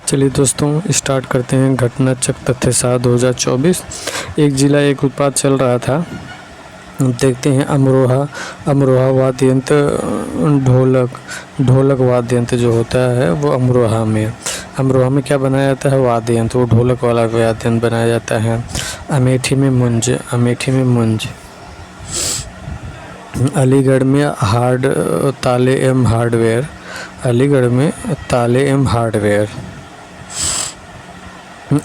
चलिए दोस्तों स्टार्ट करते हैं। घटना चक्र तथ्य 7 2024। एक जिला एक उत्पाद चल रहा था। देखते हैं अमरोहा वाद्य यंत्र, ढोलक वाद्य यंत्र जो होता है वो अमरोहा में क्या बनाया जाता है? वाद्य यंत्र, वो ढोलक वाला वाद्य यंत्र बनाया जाता है। अमेठी में मुंज। अलीगढ़ में ताले एवं हार्डवेयर।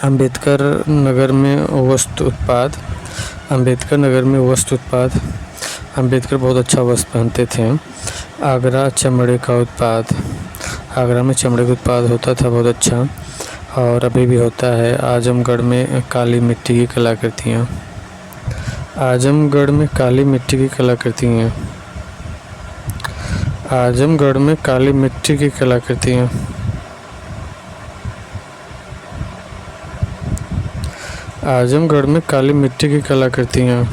अंबेडकर नगर में वस्त्र उत्पाद। अंबेडकर बहुत अच्छा वस्त्र पहनते थे। आगरा में चमड़े का उत्पाद होता था बहुत अच्छा, और अभी भी होता है। आजमगढ़ में काली मिट्टी की कलाकृतियाँ। आजमगढ़ में काली मिट्टी की कलाकृतियाँ। आजमगढ़ में काली मिट्टी की कलाकृतियाँ।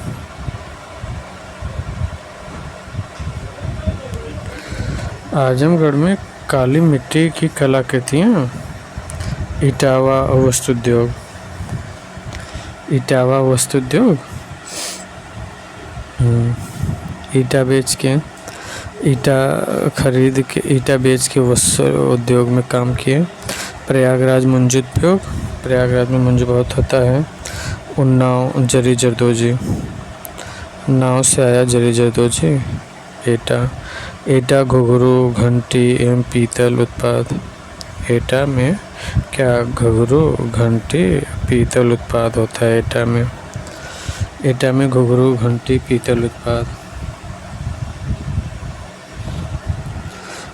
इटावा वस्त्र उद्योग। ईटा बेच के वस्त्र उद्योग में काम किए। प्रयागराज में मुंज बहुत होता है। उन्नाव जरी जरदोजी, नाव से आया जरी जरदोजी। एटा घुंघरू घंटी एवं पीतल उत्पाद। एटा में क्या घुंघरू घंटी पीतल उत्पाद होता है? एटा में घुंघरू घंटी पीतल उत्पाद।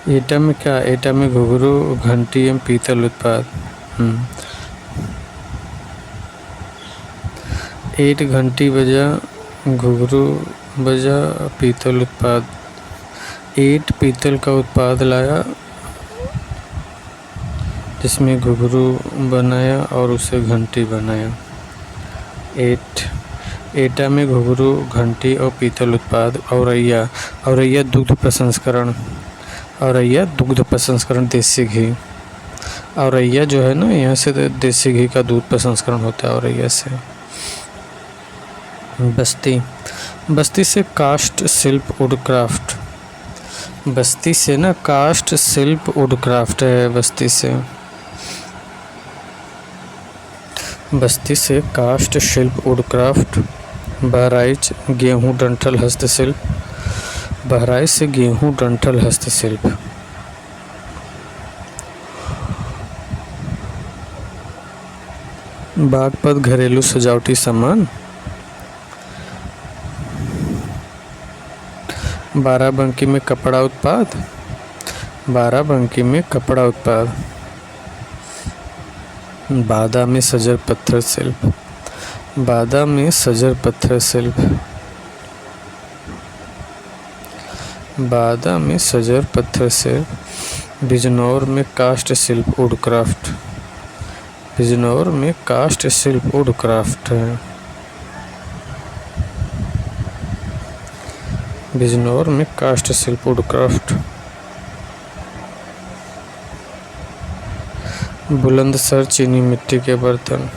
एटा में घुंघरू घंटी एवं पीतल उत्पाद। ईंट घंटी बजा घुंघरू बजा पीतल उत्पाद। ईंट पीतल का उत्पाद लाया जिसमें घुंघरू बनाया और उसे घंटी बनाया। एटा में घुंघरू घंटी और पीतल उत्पाद। औरैया दुग्ध प्रसंस्करण देसी घी। औरैया जो है ना, यहाँ से देसी घी का दूध प्रसंस्करण होता है औरैया से। बस्ती से काष्ठ शिल्प वुडक्राफ्ट। बस्ती से ना काष्ठ शिल्प वुडक्राफ्ट है। बस्ती से काष्ठ शिल्प वुडक्राफ्ट। बहराइच गेहूं डंठल हस्तशिल्प। बागपत घरेलू सजावटी सामान। बाराबंकी में कपड़ा उत्पाद। बादा में सजर पत्थर शिल्प। बिजनौर में काष्ठ शिल्प वुडक्राफ्ट। है। बिजनौर में काष्ठ शिल्प वुडक्राफ्ट। बुलंदशहर चीनी मिट्टी के बर्तन।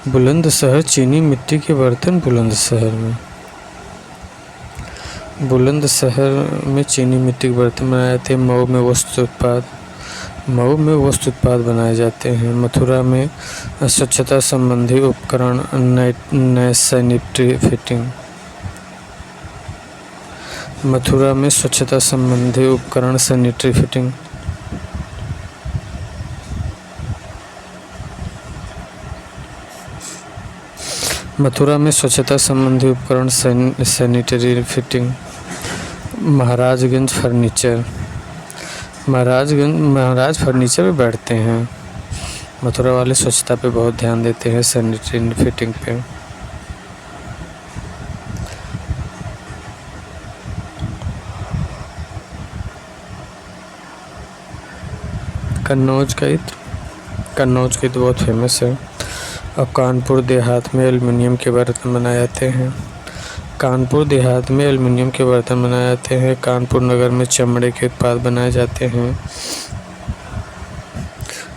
बुलंदशहर में चीनी मिट्टी के बर्तन बनाए जाते हैं। मऊ में वस्त्र उत्पाद बनाए जाते हैं। मथुरा में स्वच्छता संबंधी उपकरण नए सैनिटरी फिटिंग। मथुरा में स्वच्छता संबंधी उपकरण सैनिटरी फिटिंग। महाराजगंज फर्नीचर में बैठते हैं। मथुरा वाले स्वच्छता पे बहुत ध्यान देते हैं, सैनिटरी फिटिंग पे। कन्नौज का इत्र बहुत फेमस है। और कानपुर देहात में एल्युमिनियम के बर्तन बनाए जाते हैं। कानपुर देहात में एल्युमिनियम के बर्तन बनाए जाते हैं। कानपुर नगर में चमड़े के उत्पाद बनाए जाते हैं।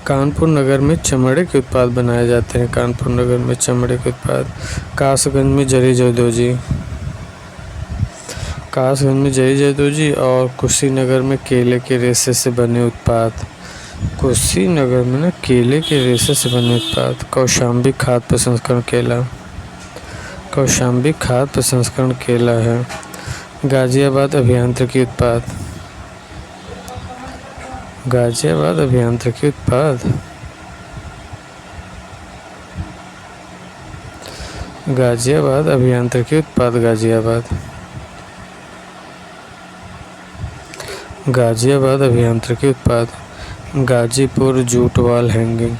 कानपुर नगर में चमड़े के उत्पाद बनाए जाते हैं। कानपुर नगर में चमड़े के उत्पाद। कासगंज में जरी जरदोजी। कासगंज में जरी जरदोजी। और कुशीनगर में केले के रेशे से बने उत्पाद। कुशीनगर में ना केले के रेशे से बने उत्पाद। कौशाम्बी खाद्य प्रसंस्करण केला। कौशाम्बी खाद्य प्रसंस्करण केला है। गाजियाबाद अभियांत्रिकी उत्पाद। गाजियाबाद अभियांत्रिकी उत्पाद। गाजियाबाद अभियांत्रिकी उत्पाद। गाजियाबाद। गाजियाबाद अभियांत्रिकी उत्पाद। Ghazipur jute wall hanging.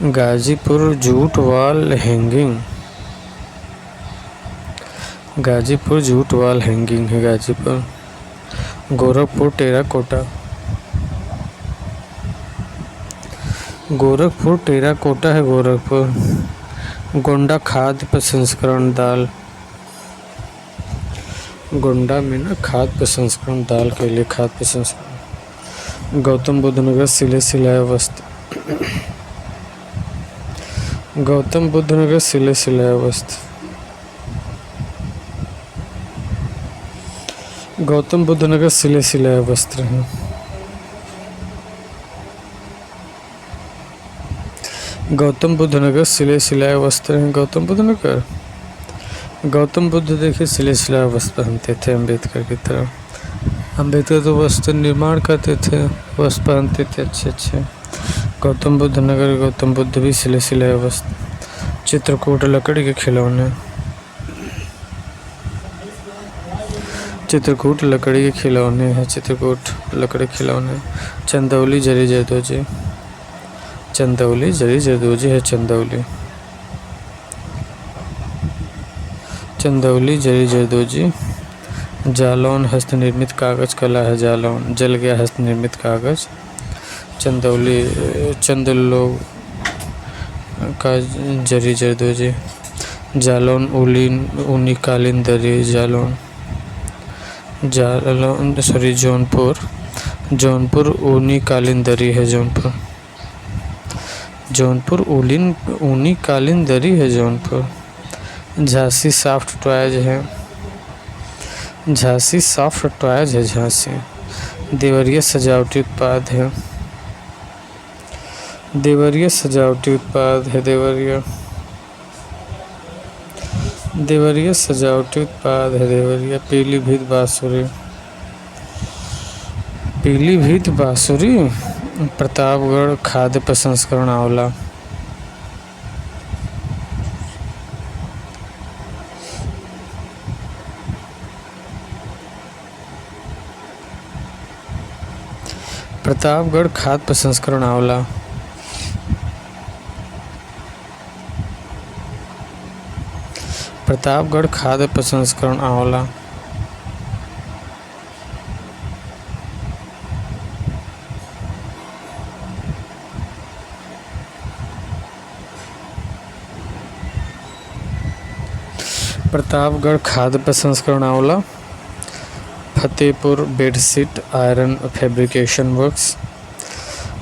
Ghazipur jute wall hanging. Ghazipur jute wall hanging है गाजीपुर। गोरखपुर टेराकोटा। गोरखपुर टेराकोटा है गोरखपुर। गोंडा खाद्य प्रसंस्करण दाल। गोंडा में ना खाद्य प्रसंस्करण दाल के लिए खाद्य प्रसंस्करण। गौतम बुद्ध नगर सिले सिलाए वस्त्र। गौतम बुद्ध नगर सिले सिलाए वस्त्र। गौतम बुद्ध नगर सिले सिलाए वस्त्र हैं। गौतम बुद्ध नगर सिले सिलाए वस्त्र हैं। गौतम बुद्ध नगर। गौतम बुद्ध देखिए सिले सिलाए वस्त्र पहनते थे अम्बेडकर की तरह। अम्बेडकर तो वस्त्र निर्माण करते थे, वस्त्र पहनते थे अच्छे अच्छे। गौतम बुद्ध नगर गौतम बुद्ध भी सिले सिलाए वस्त्र। चित्रकूट लकड़ी के खिलौने। चित्रकूट लकड़ी के खिलौने हैं। चित्रकूट लकड़ी खिलौने। चंदौली जरी जरदोजी। चंदौली जरी जरदोजी है चंदौली। चंदौली जरी जरदोजी। जालौन हस्तनिर्मित कागज कला है। जालौन जल गया हस्तनिर्मित कागज। चंदौली चंदलो का जरी जरदोजी। जालौन ऊनी कालीन दरी। जालौन जौनपुर। जौनपुर ऊनी कालीन दरी है जौनपुर। जौनपुर ऊनी कालीन दरी है जौनपुर। झांसी सॉफ्ट टॉयज है। झांसी सॉफ्ट टॉयज है झांसी। देवरिया सजावटी उत्पाद है। देवरिया सजावटी उत्पाद है देवरिया। देवरिया सजावटी उत्पाद है देवरिया। पीलीभीत बांसुरी। पीलीभीत बांसुरी। प्रतापगढ़ खाद्य प्रसंस्करण आंवला। प्रतापगढ़ खाद्य प्रसंस्करण आंवला। प्रतापगढ़ खाद्य प्रसंस्करण आंवला। प्रतापगढ़ खाद्य प्रसंस्करण आंवला। Fatehpur bedsheet iron fabrication works.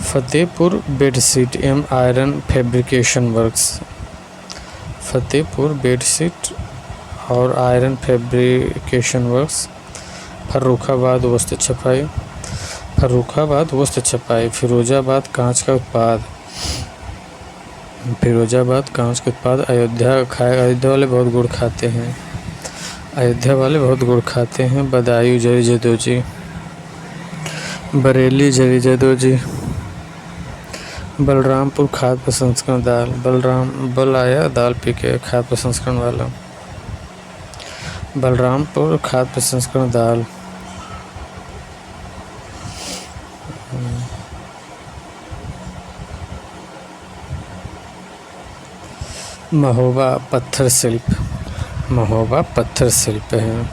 Fatehpur bedsheet एवं iron fabrication works. Fatehpur bedsheet और आयरन फैब्रिकेशन वर्क्स। फर्रुखाबाद वस्त्र छपाई। फर्रुखाबाद वस्त्र छपाई। फिरोजाबाद कांच का उत्पाद। फिरोजाबाद कांच के उत्पाद। अयोध्या अयोध्या वाले बहुत गुड़ खाते हैं। अयोध्या वाले बहुत गुड़ खाते हैं। बदायूं जरी जरदोजी। बरेली जरी जरदोजी। बलरामपुर खाद्य प्रसंस्करण दाल। बल आया दाल पी के खाद्य प्रसंस्करण वाला। बलरामपुर खाद्य प्रसंस्करण दाल। महोबा पत्थर शिल्प। महोबा पत्थर शिल्प है।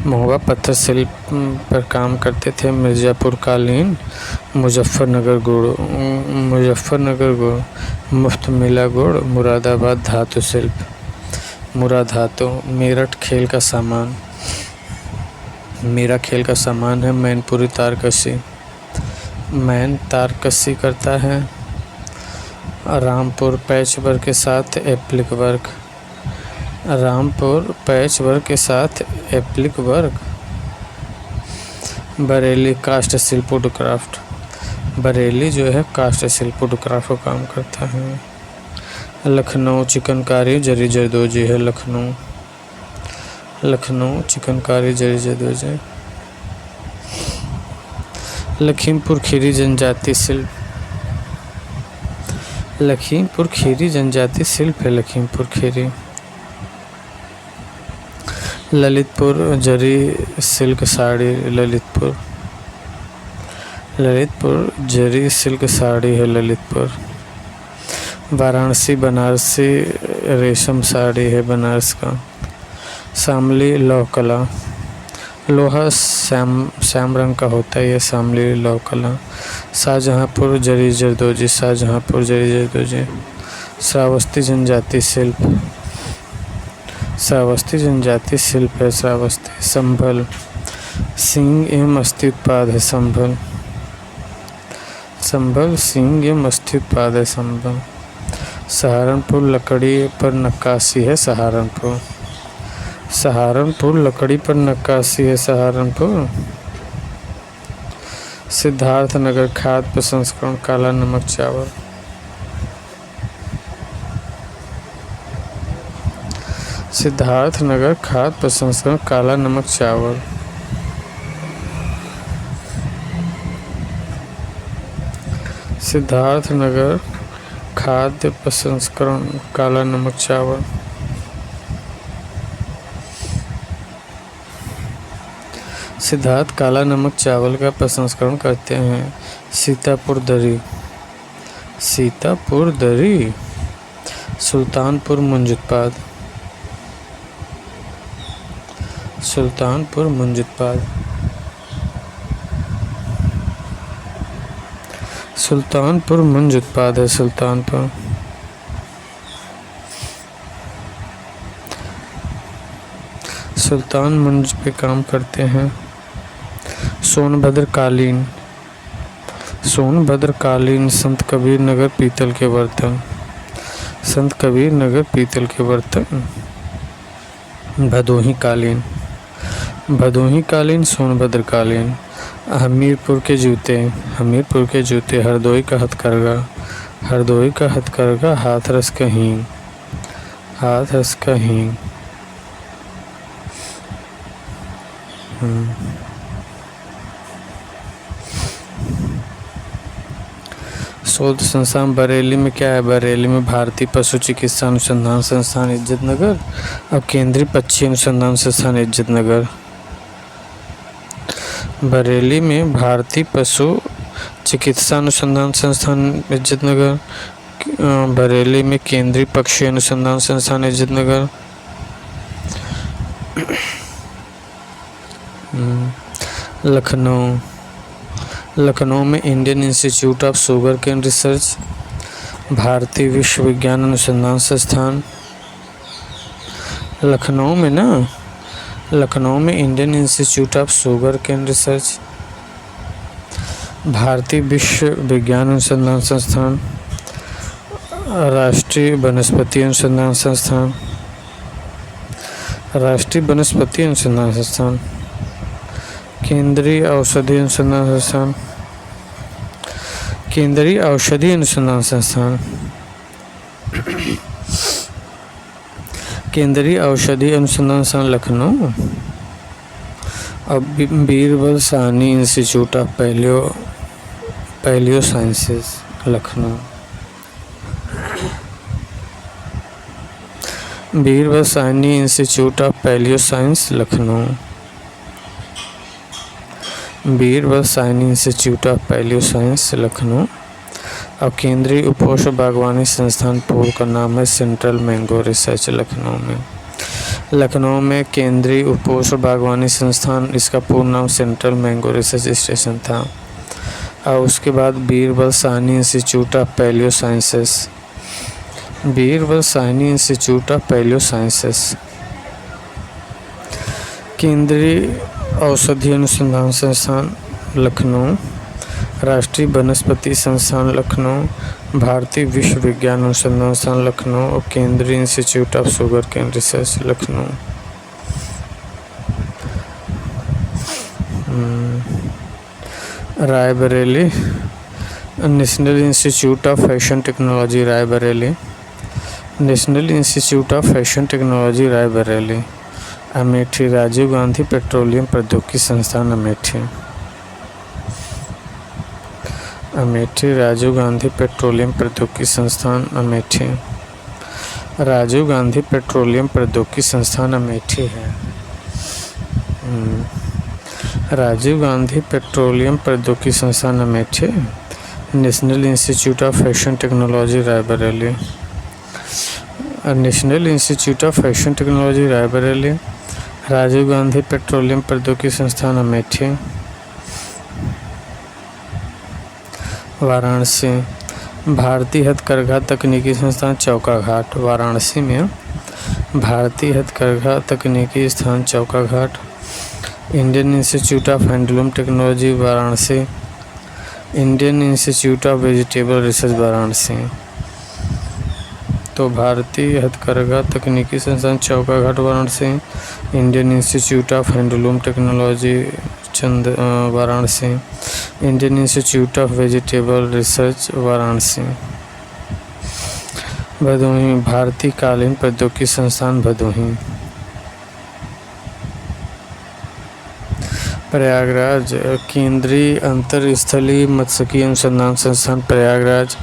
महुआ पत्थर शिल्प पर काम करते थे। मिर्ज़ापुर कालीन, मुजफ्फरनगर गुड़, मुफ्त मिला गुड़, मुरादाबाद धातु शिल्प, मुरा धातु। मेरठ खेल का सामान, मेरा खेल का सामान है मैनपुरी तारकशी, मैन तारकशी करता है। रामपुर पैच वर्क के साथ applique work, Rampur patch work के साथ एप्लिक वर्क। बरेली कास्ट शिल्प वुडक्राफ्ट, बरेली जो है कास्ट शिल्प वुडक्राफ्ट का काम करता है। लखनऊ चिकनकारी जरी जरदोजी है, लखनऊ चिकनकारी जरी जरदोजी। लखीमपुर खीरी जनजाति शिल्प, लखीमपुर खीरी जनजाति शिल्प है लखीमपुर खीरी। ललितपुर जरी सिल्क साड़ी, ललितपुर जरी सिल्क साड़ी है ललितपुर। वाराणसी बनारसी रेशम साड़ी है बनारस का। शामली लौह कला, लोहा श्याम रंग का होता है, यह शामली लौह कला। शाहजहाँपुर जरी जरदोजी, शाहजहाँपुर जरी जरदोजी। श्रावस्ती जनजाति शिल्प, श्रावस्ती जनजाति शिल्प है श्रावस्ती। संभल सींग एवं अस्थि उत्पाद है संभल, संभल सींग एवं अस्थि उत्पाद है संभल। सहारनपुर लकड़ी पर नक्काशी है सहारनपुर, सहारनपुर लकड़ी पर नक्काशी है सहारनपुर। सिद्धार्थनगर खाद्य प्रसंस्करण काला नमक चावल, सिद्धार्थनगर खाद्य प्रसंस्करण काला नमक चावल। सिद्धार्थनगर खाद्य प्रसंस्करण काला नमक चावल। सिद्धार्थ काला नमक चावल का प्रसंस्करण करते हैं। सीतापुर दरी, सीतापुर दरी। सुल्तानपुर मुंज उत्पाद, सुल्तानपुर मुंज उत्पाद। सुल्तानपुर मुंज उत्पाद है सुल्तानपुर। सुल्तान मुंज पे काम करते हैं। सोनभद्र कालीन, सोनभद्र कालीन संत कबीर नगर पीतल के बर्तन, संत कबीर नगर पीतल के बर्तन। भदोही कालीन, भदोही कालीन सोनभद्र कालीन। हमीरपुर के जूते, हमीरपुर के जूते। हरदोई का हथकरघा, हरदोई का हथकरघा। हाथरस का हींग, हाथरस का हींग। शोध संस्थान बरेली में क्या है? बरेली में भारतीय पशु चिकित्सा अनुसंधान संस्थान इज्जत नगर और केंद्रीय पक्षी अनुसंधान संस्थान इज्जत नगर। बरेली में भारतीय पशु चिकित्सा अनुसंधान संस्थान इज्जत नगर, बरेली में केंद्रीय पक्षी अनुसंधान संस्थान इज्जत नगर। लखनऊ, लखनऊ में Indian institute of sugar cane research, भारतीय विश्वविज्ञान अनुसंधान संस्थान। लखनऊ में ना, लखनऊ में Indian institute of sugar cane research, भारतीय विश्वविज्ञान अनुसंधान संस्थान, राष्ट्रीय वनस्पति अनुसंधान संस्थान, राष्ट्रीय वनस्पति अनुसंधान संस्थान। केंद्रीय औषधि अनुसंधान संस्थान, केंद्रीय औषधि अनुसंधान संस्थान, केंद्रीय औषधि अनुसंधान संस्थान लखनऊ। अब Birbal Sahni institute of palaeo sciences Lucknow, Birbal Sahni institute of palaeo science Lucknow, Birbal Sahni institute of palaeo science Lucknow. और केंद्रीय उपोष्ण बागवानी संस्थान पूर्व का नाम है सेंट्रल मैंगो रिसर्च लखनऊ में। लखनऊ में केंद्रीय उपोष्ण बागवानी संस्थान, इसका पूर्ण नाम सेंट्रल मैंगो रिसर्च स्टेशन था। और उसके बाद Birbal Sahni institute of palaeo sciences, Birbal Sahni institute of palaeo sciences. केंद्रीय औषधि अनुसंधान संस्थान लखनऊ, राष्ट्रीय वनस्पति संस्थान लखनऊ, भारतीय विश्व विज्ञान अनुसंधान संस्थान लखनऊ और केंद्रीय institute of sugar cane research Lucknow. Raebareli, national institute of fashion technology Raebareli, national institute of fashion technology Raebareli. Amethi, Rajiv Gandhi petroleum प्रौद्योगिकी संस्थान अमेठी, अमेठी राजीव गांधी पेट्रोलियम प्रौद्योगिकी संस्थान अमेठी, राजीव गांधी पेट्रोलियम प्रौद्योगिकी संस्थान अमेठी है। राजीव गांधी पेट्रोलियम प्रौद्योगिकी संस्थान Amethi, national institute of fashion technology Raebareli, national institute of fashion technology Raebareli, Rajiv Gandhi petroleum प्रौद्योगिकी संस्थान अमेठी। वाराणसी, भारतीय हथकरघा तकनीकी संस्थान चौकाघाट, वाराणसी में भारतीय हथकरघा तकनीकी संस्थान Chaukaghat. Indian institute of handloom technology Varanasi, Indian institute of vegetable research Varanasi. तो भारतीय हथकरघा तकनीकी संस्थान Chaukaghat Varanasi, Indian institute of handloom technology Varanasi, Indian institute of vegetable research Varanasi. Bhadohi, भारतीय कालीन प्रौद्योगिकी संस्थान भदोही। प्रयागराज, केंद्रीय अंतरस्थलीय मत्स्यिकी अनुसंधान संस्थान प्रयागराज,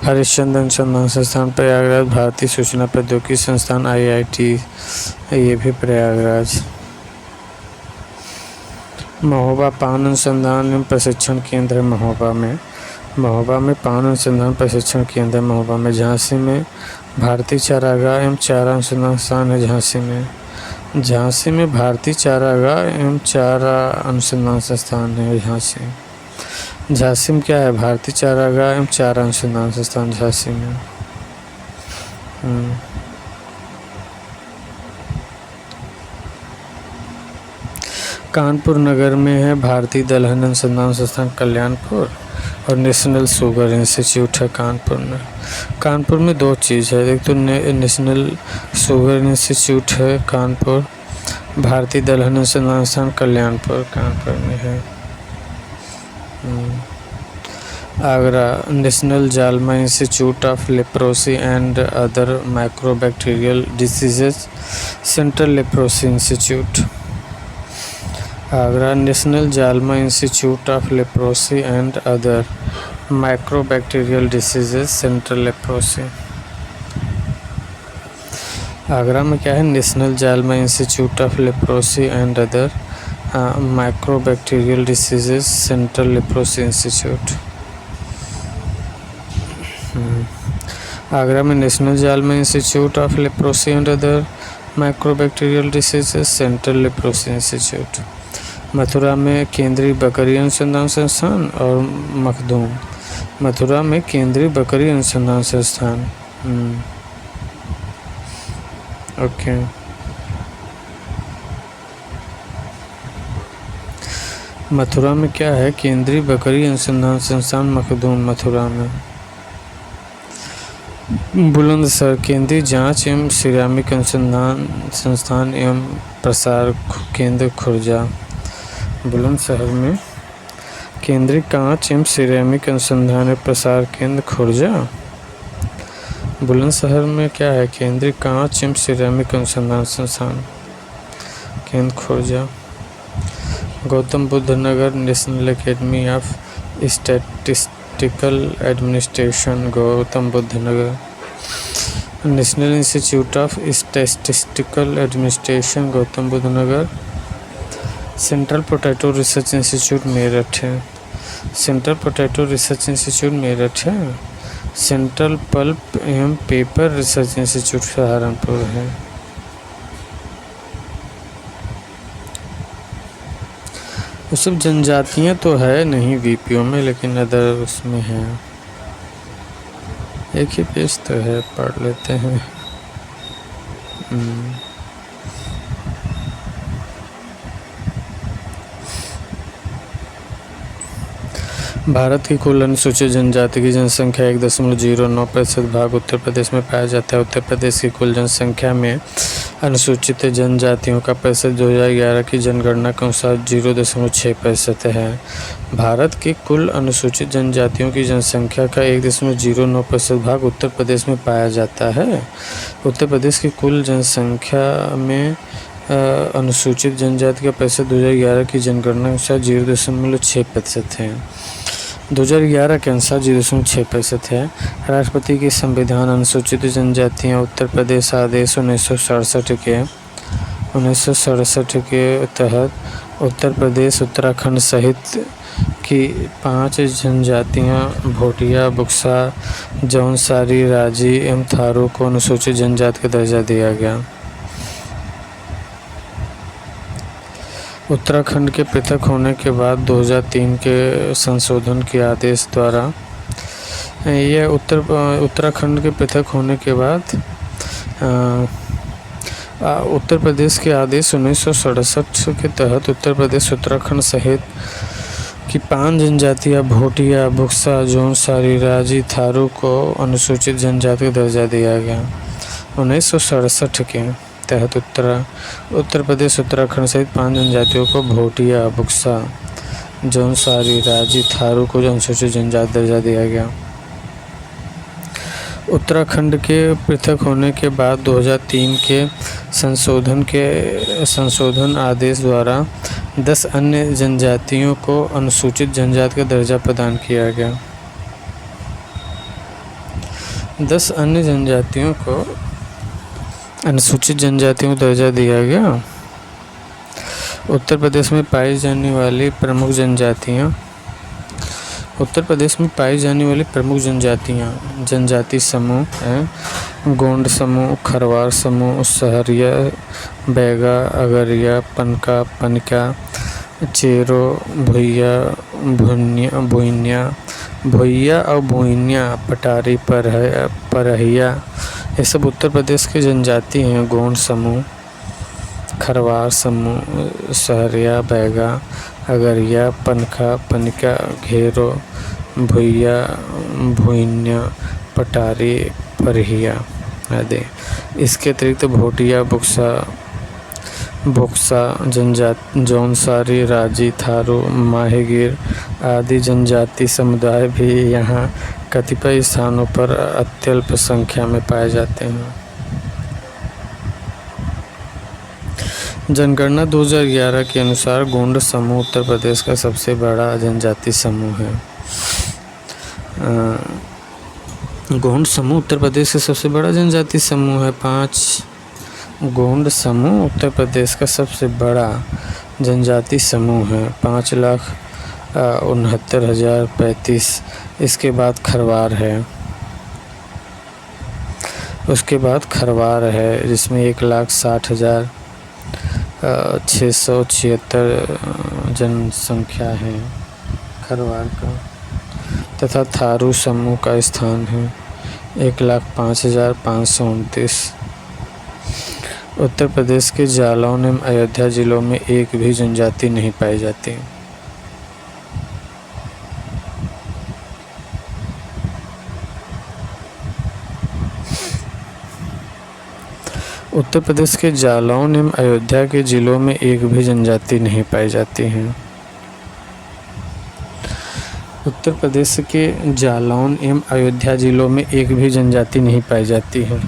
हरिश्चंद्र अनुसंधान संस्थान प्रयागराज, भारतीय सूचना प्रौद्योगिकी संस्थान IIT, ये भी प्रयागराज। महोबा, पान अनुसंधान एवं प्रशिक्षण केंद्र महोबा में पान अनुसंधान प्रशिक्षण केंद्र महोबा में। झांसी में भारतीय चारागाह एवं चारा अनुसंधान संस्थान है झांसी में, झांसी में भारतीय चारागाह एवं चारा अनुसंधान संस्थान है झांसी। झांसी में क्या है? भारतीय चारागाह एवं चारा अनुसंधान संस्थान झांसी में। कानपुर नगर में है भारतीय दलहन अनुसंधान संस्थान कल्याणपुर और नेशनल शुगर इंस्टीट्यूट है कानपुर में। कानपुर में दो चीज़ है, एक तो नेशनल शुगर इंस्टीट्यूट है कानपुर, भारतीय दलहन अनुसंधान संस्थान कल्याणपुर कानपुर में है। Agra, national JALMA institute of leprosy and other microbacterial diseases, central leprosy institute. Agra, national JALMA institute of leprosy and other microbacterial diseases, central leprosy. Agra में क्या है? National JALMA institute of leprosy and other microbacterial diseases, central leprosy institute. Agra में national JALMA institute of leprosy and other microbacterial diseases, central leprosy institute. Mathura में केंद्रीय बकरी अनुसंधान संस्थान और मखदूम, मथुरा में केंद्रीय बकरी अनुसंधान संस्थान। ओके। मथुरा में क्या है? केंद्रीय बकरी अनुसंधान संस्थान मखदूम मथुरा में। बुलंदशहर, केंद्रीय जांच एवं सिरामिक अनुसंधान संस्थान एवं प्रसार केंद्र खुर्जा। बुलंदशहर में केंद्रीय कांच एवं सिरेमिक अनुसंधान एवं प्रसार केंद्र खुर्जा। बुलंदशहर में क्या है? केंद्रीय कांच एवं सिरेमिक अनुसंधान संस्थान केंद्र Khurja. Gautam Buddh Nagar, national academy of statistical administration Gautam Buddh Nagar, national institute of statistical administration Gautam Buddh Nagar. Central potato research institute Meerut है, central potato research institute Meerut है। सेंट्रल पल्प एवं पेपर रिसर्च इंस्टीट्यूट सहारनपुर है। वो सब जनजातियाँ तो है नहीं वीपीओ में, लेकिन अदर उसमें है। एक ही पेज तो है, पढ़ लेते हैं। भारत की कुल अनुसूचित जनजाति की जनसंख्या 1.09% भाग उत्तर प्रदेश में पाया जाता है। उत्तर प्रदेश की कुल जनसंख्या में अनुसूचित जनजातियों का प्रतिशत 2011 की जनगणना के अनुसार 0.6% है। भारत की कुल अनुसूचित जनजातियों की जनसंख्या का 1.09% भाग उत्तर प्रदेश में पाया जाता है। उत्तर प्रदेश की कुल जनसंख्या में अनुसूचित जनजाति का प्रतिशत 2011 की जनगणना के अनुसार 0.6% है। 2011 के अनुसार 0.6% है। राष्ट्रपति की संविधान अनुसूचित जनजातियाँ उत्तर प्रदेश आदेश 1967 के तहत उत्तर प्रदेश उत्तराखंड सहित की 5 जनजातियाँ भोटिया, बुक्सा, जौनसारी, राजी एवं थारू को अनुसूचित जनजाति का दर्जा दिया गया। उत्तराखंड के पृथक होने के बाद 2003 के संशोधन के आदेश द्वारा यह उत्तराखंड के पृथक होने के बाद उत्तर प्रदेश के आदेश 1967 के तहत उत्तर प्रदेश उत्तराखंड सहित की 5 जनजातियाँ भोटिया, बुक्सा, जौनसारी, राजी, थारू को अनुसूचित जनजाति का दर्जा दिया गया। 1967 के तहत उत्तर प्रदेश उत्तराखंड सहित 5 जनजातियों को भोटिया, बुक्सा, जौनसारी, राजी, थारू को अनुसूचित जनजाति दर्जा दिया गया। उत्तराखंड के पृथक होने के बाद 2003 के संशोधन आदेश द्वारा 10 अन्य जनजातियों को अनुसूचित जनजाति का दर्जा प्रदान किया गया। 10 अन्य जनजातियों को अनुसूचित जनजातियों को दर्जा दिया गया। उत्तर प्रदेश में पाई जाने वाली प्रमुख जनजातियाँ जनजाति समूह हैं गोंड समूह, खरवार समूह, सहरिया, बैगा, अगरिया, पनका, पनिका, चेरो, भुइया और भुइनिया, पटारी, परहिया, ये सब उत्तर प्रदेश के जनजाति हैं। गोंड समूह, खरवार समूह, सहरिया, बैगा, अगरिया, पनखा, पनिका, घेरो, भुइया, भुइन्या, पटारी, परहिया आदि। इसके अतिरिक्त भोटिया, बुक्सा जनजाति, जौनसारी, राजी, थारू, माहीगीर आदि जनजाति समुदाय भी यहाँ कतिपय स्थानों पर अत्यल्प संख्या में पाए जाते हैं। जनगणना 2011 के अनुसार गोंड समूह उत्तर प्रदेश का सबसे बड़ा जनजाति समूह है। गोंड समूह उत्तर प्रदेश का सबसे बड़ा जनजाति समूह है। गोंड समूह उत्तर प्रदेश का सबसे बड़ा जनजाति समूह है। 5,69,035। इसके बाद खरवार है जिसमें 1,60,676 जनसंख्या है खरवार का। तथा थारू समूह का स्थान है 1,05,529। उत्तर प्रदेश के जालौन एवं अयोध्या जिलों में एक भी जनजाति नहीं पाई जाती। उत्तर प्रदेश के जालौन एवं अयोध्या के जिलों में एक भी जनजाति नहीं पाई जाती है। उत्तर प्रदेश के जालौन एवं अयोध्या जिलों में एक भी जनजाति नहीं पाई जाती है।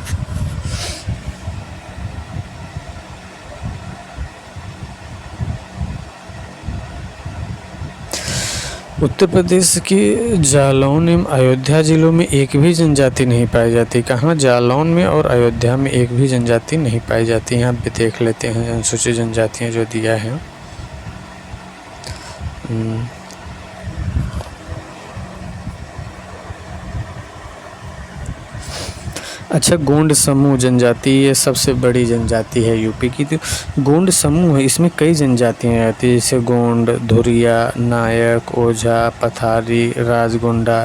उत्तर प्रदेश के जालौन एवं अयोध्या जिलों में एक भी जनजाति नहीं पाई जाती। कहाँ? जालौन में और अयोध्या में एक भी जनजाति नहीं पाई जाती। यहाँ पे देख लेते हैं अनुसूचित जनजातियाँ जो दिया है। अच्छा, गोंड समूह जनजाति ये सबसे बड़ी जनजाति है यूपी की। तो गोंड समूह है, इसमें कई जनजातियाँ आती हैं, जैसे गोंड, धुरिया, नायक, ओझा, पथारी, राजगोंडा,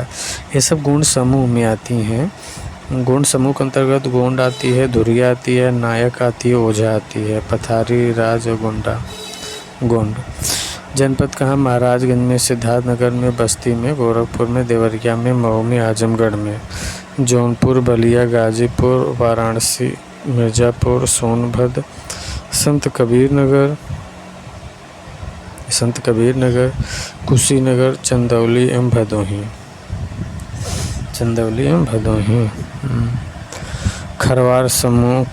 ये सब गोंड समूह में आती हैं। गोंड समूह के अंतर्गत गोंड आती है, धुरिया आती है, नायक आती है, ओझा आती है, पथारी, राज और गोंड। जनपद कहाँ? महाराजगंज में, सिद्धार्थनगर में, बस्ती में, गोरखपुर में, देवरिया में, मऊ में, आजमगढ़ में, जौनपुर, बलिया, गाजीपुर, वाराणसी, मिर्ज़ापुर, सोनभद्र, संत कबीर नगर, कुशीनगर, चंदौली एवं भदोही। खरवार समूह,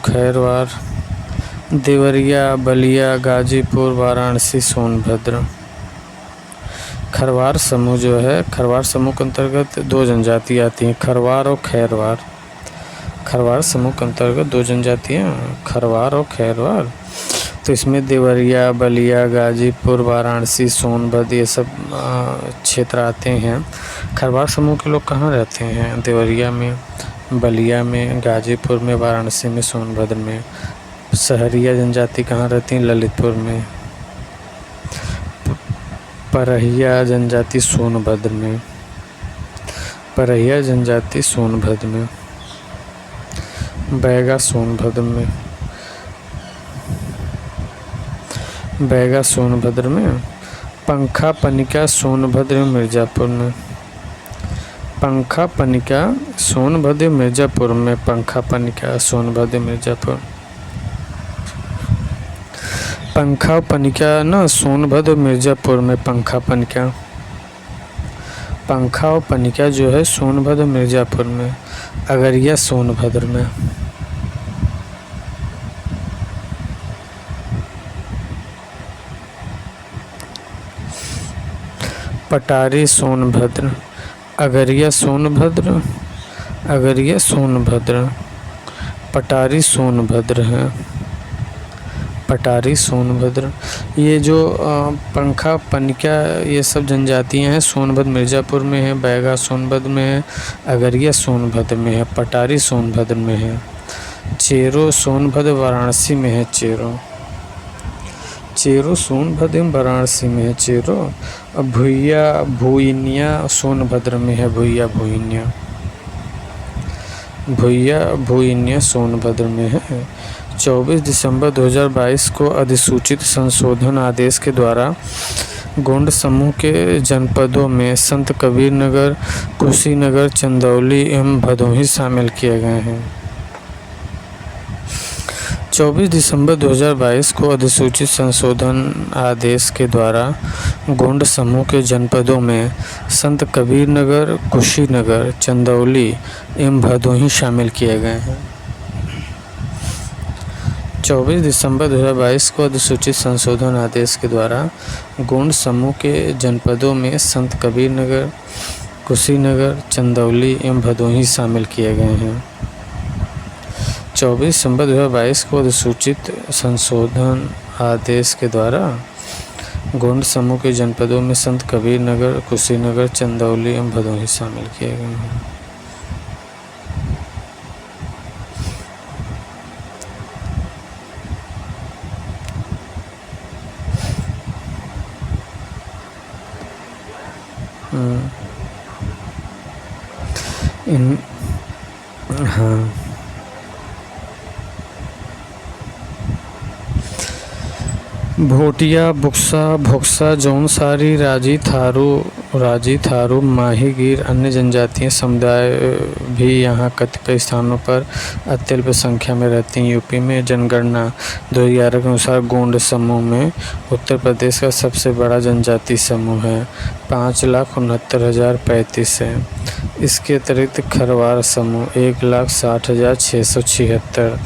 खैरवार, देवरिया, बलिया, गाजीपुर, वाराणसी, सोनभद्र। खरवार समूह जो है, खरवार समूह के अंतर्गत 2 जनजाति आती हैं, खरवार और खैरवार। खरवार समूह के अंतर्गत 2 जनजातियाँ, खरवार और खैरवार। तो इसमें देवरिया, बलिया, गाजीपुर, वाराणसी, सोनभद्र ये सब क्षेत्र आते हैं। खरवार समूह के लोग कहाँ रहते हैं? देवरिया में, बलिया में, गाजीपुर में, वाराणसी में, सोनभद्र में। सहरिया जनजाति कहाँ रहती है? ललितपुर में। परहिया जनजाति सोनभद्र में। बैगा सोनभद्र में। पंखा पनिका सोनभद्र में, मिर्ज़ापुर में। पंखा पनिका ना सोनभद्र मिर्ज़ापुर में। पंखा और पनिका जो है सोनभद्र मिर्ज़ापुर में, अगरिया सोनभद्र में। पटारी सोनभद्र, अगरिया सोनभद्र, पटारी सोनभद्र। ये जो पंखा पनिका ये सब जनजातियां हैं, सोनभद्र मिर्ज़ापुर में है, बैगा सोनभद्र में है, अगरिया सोनभद्र में है, पटारी सोनभद्र में है। चेरो सोनभद्र वाराणसी में है। चेरो सोनभद्र एवं वाराणसी में है चेरो। और भुइनिया सोनभद्र में है। भुइनिया सोनभद्र में है। 24 दिसंबर 2022 को अधिसूचित संशोधन आदेश के द्वारा गोंड समूह के जनपदों में संत कबीर नगर, कुशीनगर, चंदौली एवं भदोही शामिल किए गए हैं। 24 दिसंबर 2022 को अधिसूचित संशोधन आदेश के द्वारा गोंड समूह के जनपदों में संत कबीर नगर, कुशीनगर, चंदौली एवं भदोही शामिल किए गए हैं। 24 दिसंबर 2022 को अधिसूचित संशोधन आदेश के द्वारा गोंड समूह के जनपदों में संत कबीर नगर, कुशीनगर, चंदौली एवं भदोही शामिल किए गए हैं। 24 दिसंबर 2022 को अधिसूचित संशोधन आदेश के द्वारा गोंड समूह के जनपदों में संत कबीर नगर, कुशीनगर, चंदौली एवं भदोही शामिल किए गए हैं। हाँ, भोटिया, बुक्सा, भोक्सा, जौनसारी, राजी थारू, माहीगीर अन्य जनजातीय समुदाय भी यहाँ कतिपय स्थानों पर अत्यल्प संख्या में रहती हैं। यूपी में जनगणना 2011 के अनुसार गोंड समूह में उत्तर प्रदेश का सबसे बड़ा जनजाति समूह है, 5,69,035 है। इसके अतिरिक्त खरवार समूह 1,60,676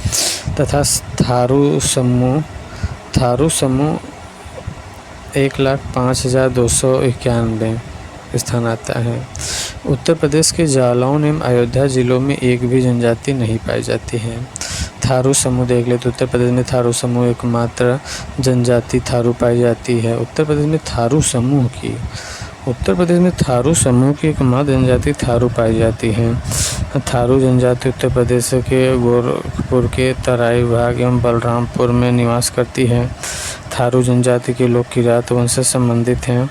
तथा थारू समूह 1,05,291 स्थान आता है। उत्तर प्रदेश के जालौन एवं अयोध्या जिलों में एक भी जनजाति नहीं पाई जाती है। थारू समूह देख ले तो उत्तर प्रदेश में थारू समूह एकमात्र जनजाति थारू पाई जाती है। उत्तर प्रदेश में थारू समूह की उत्तर प्रदेश में थारू समूह की एकमात्र जनजाति थारू पाई जाती है। थारू जनजाति उत्तर प्रदेश के गोरखपुर के तराई विभाग एवं बलरामपुर में निवास करती है। थारू जनजाति के लोग किरात वंश से संबंधित हैं।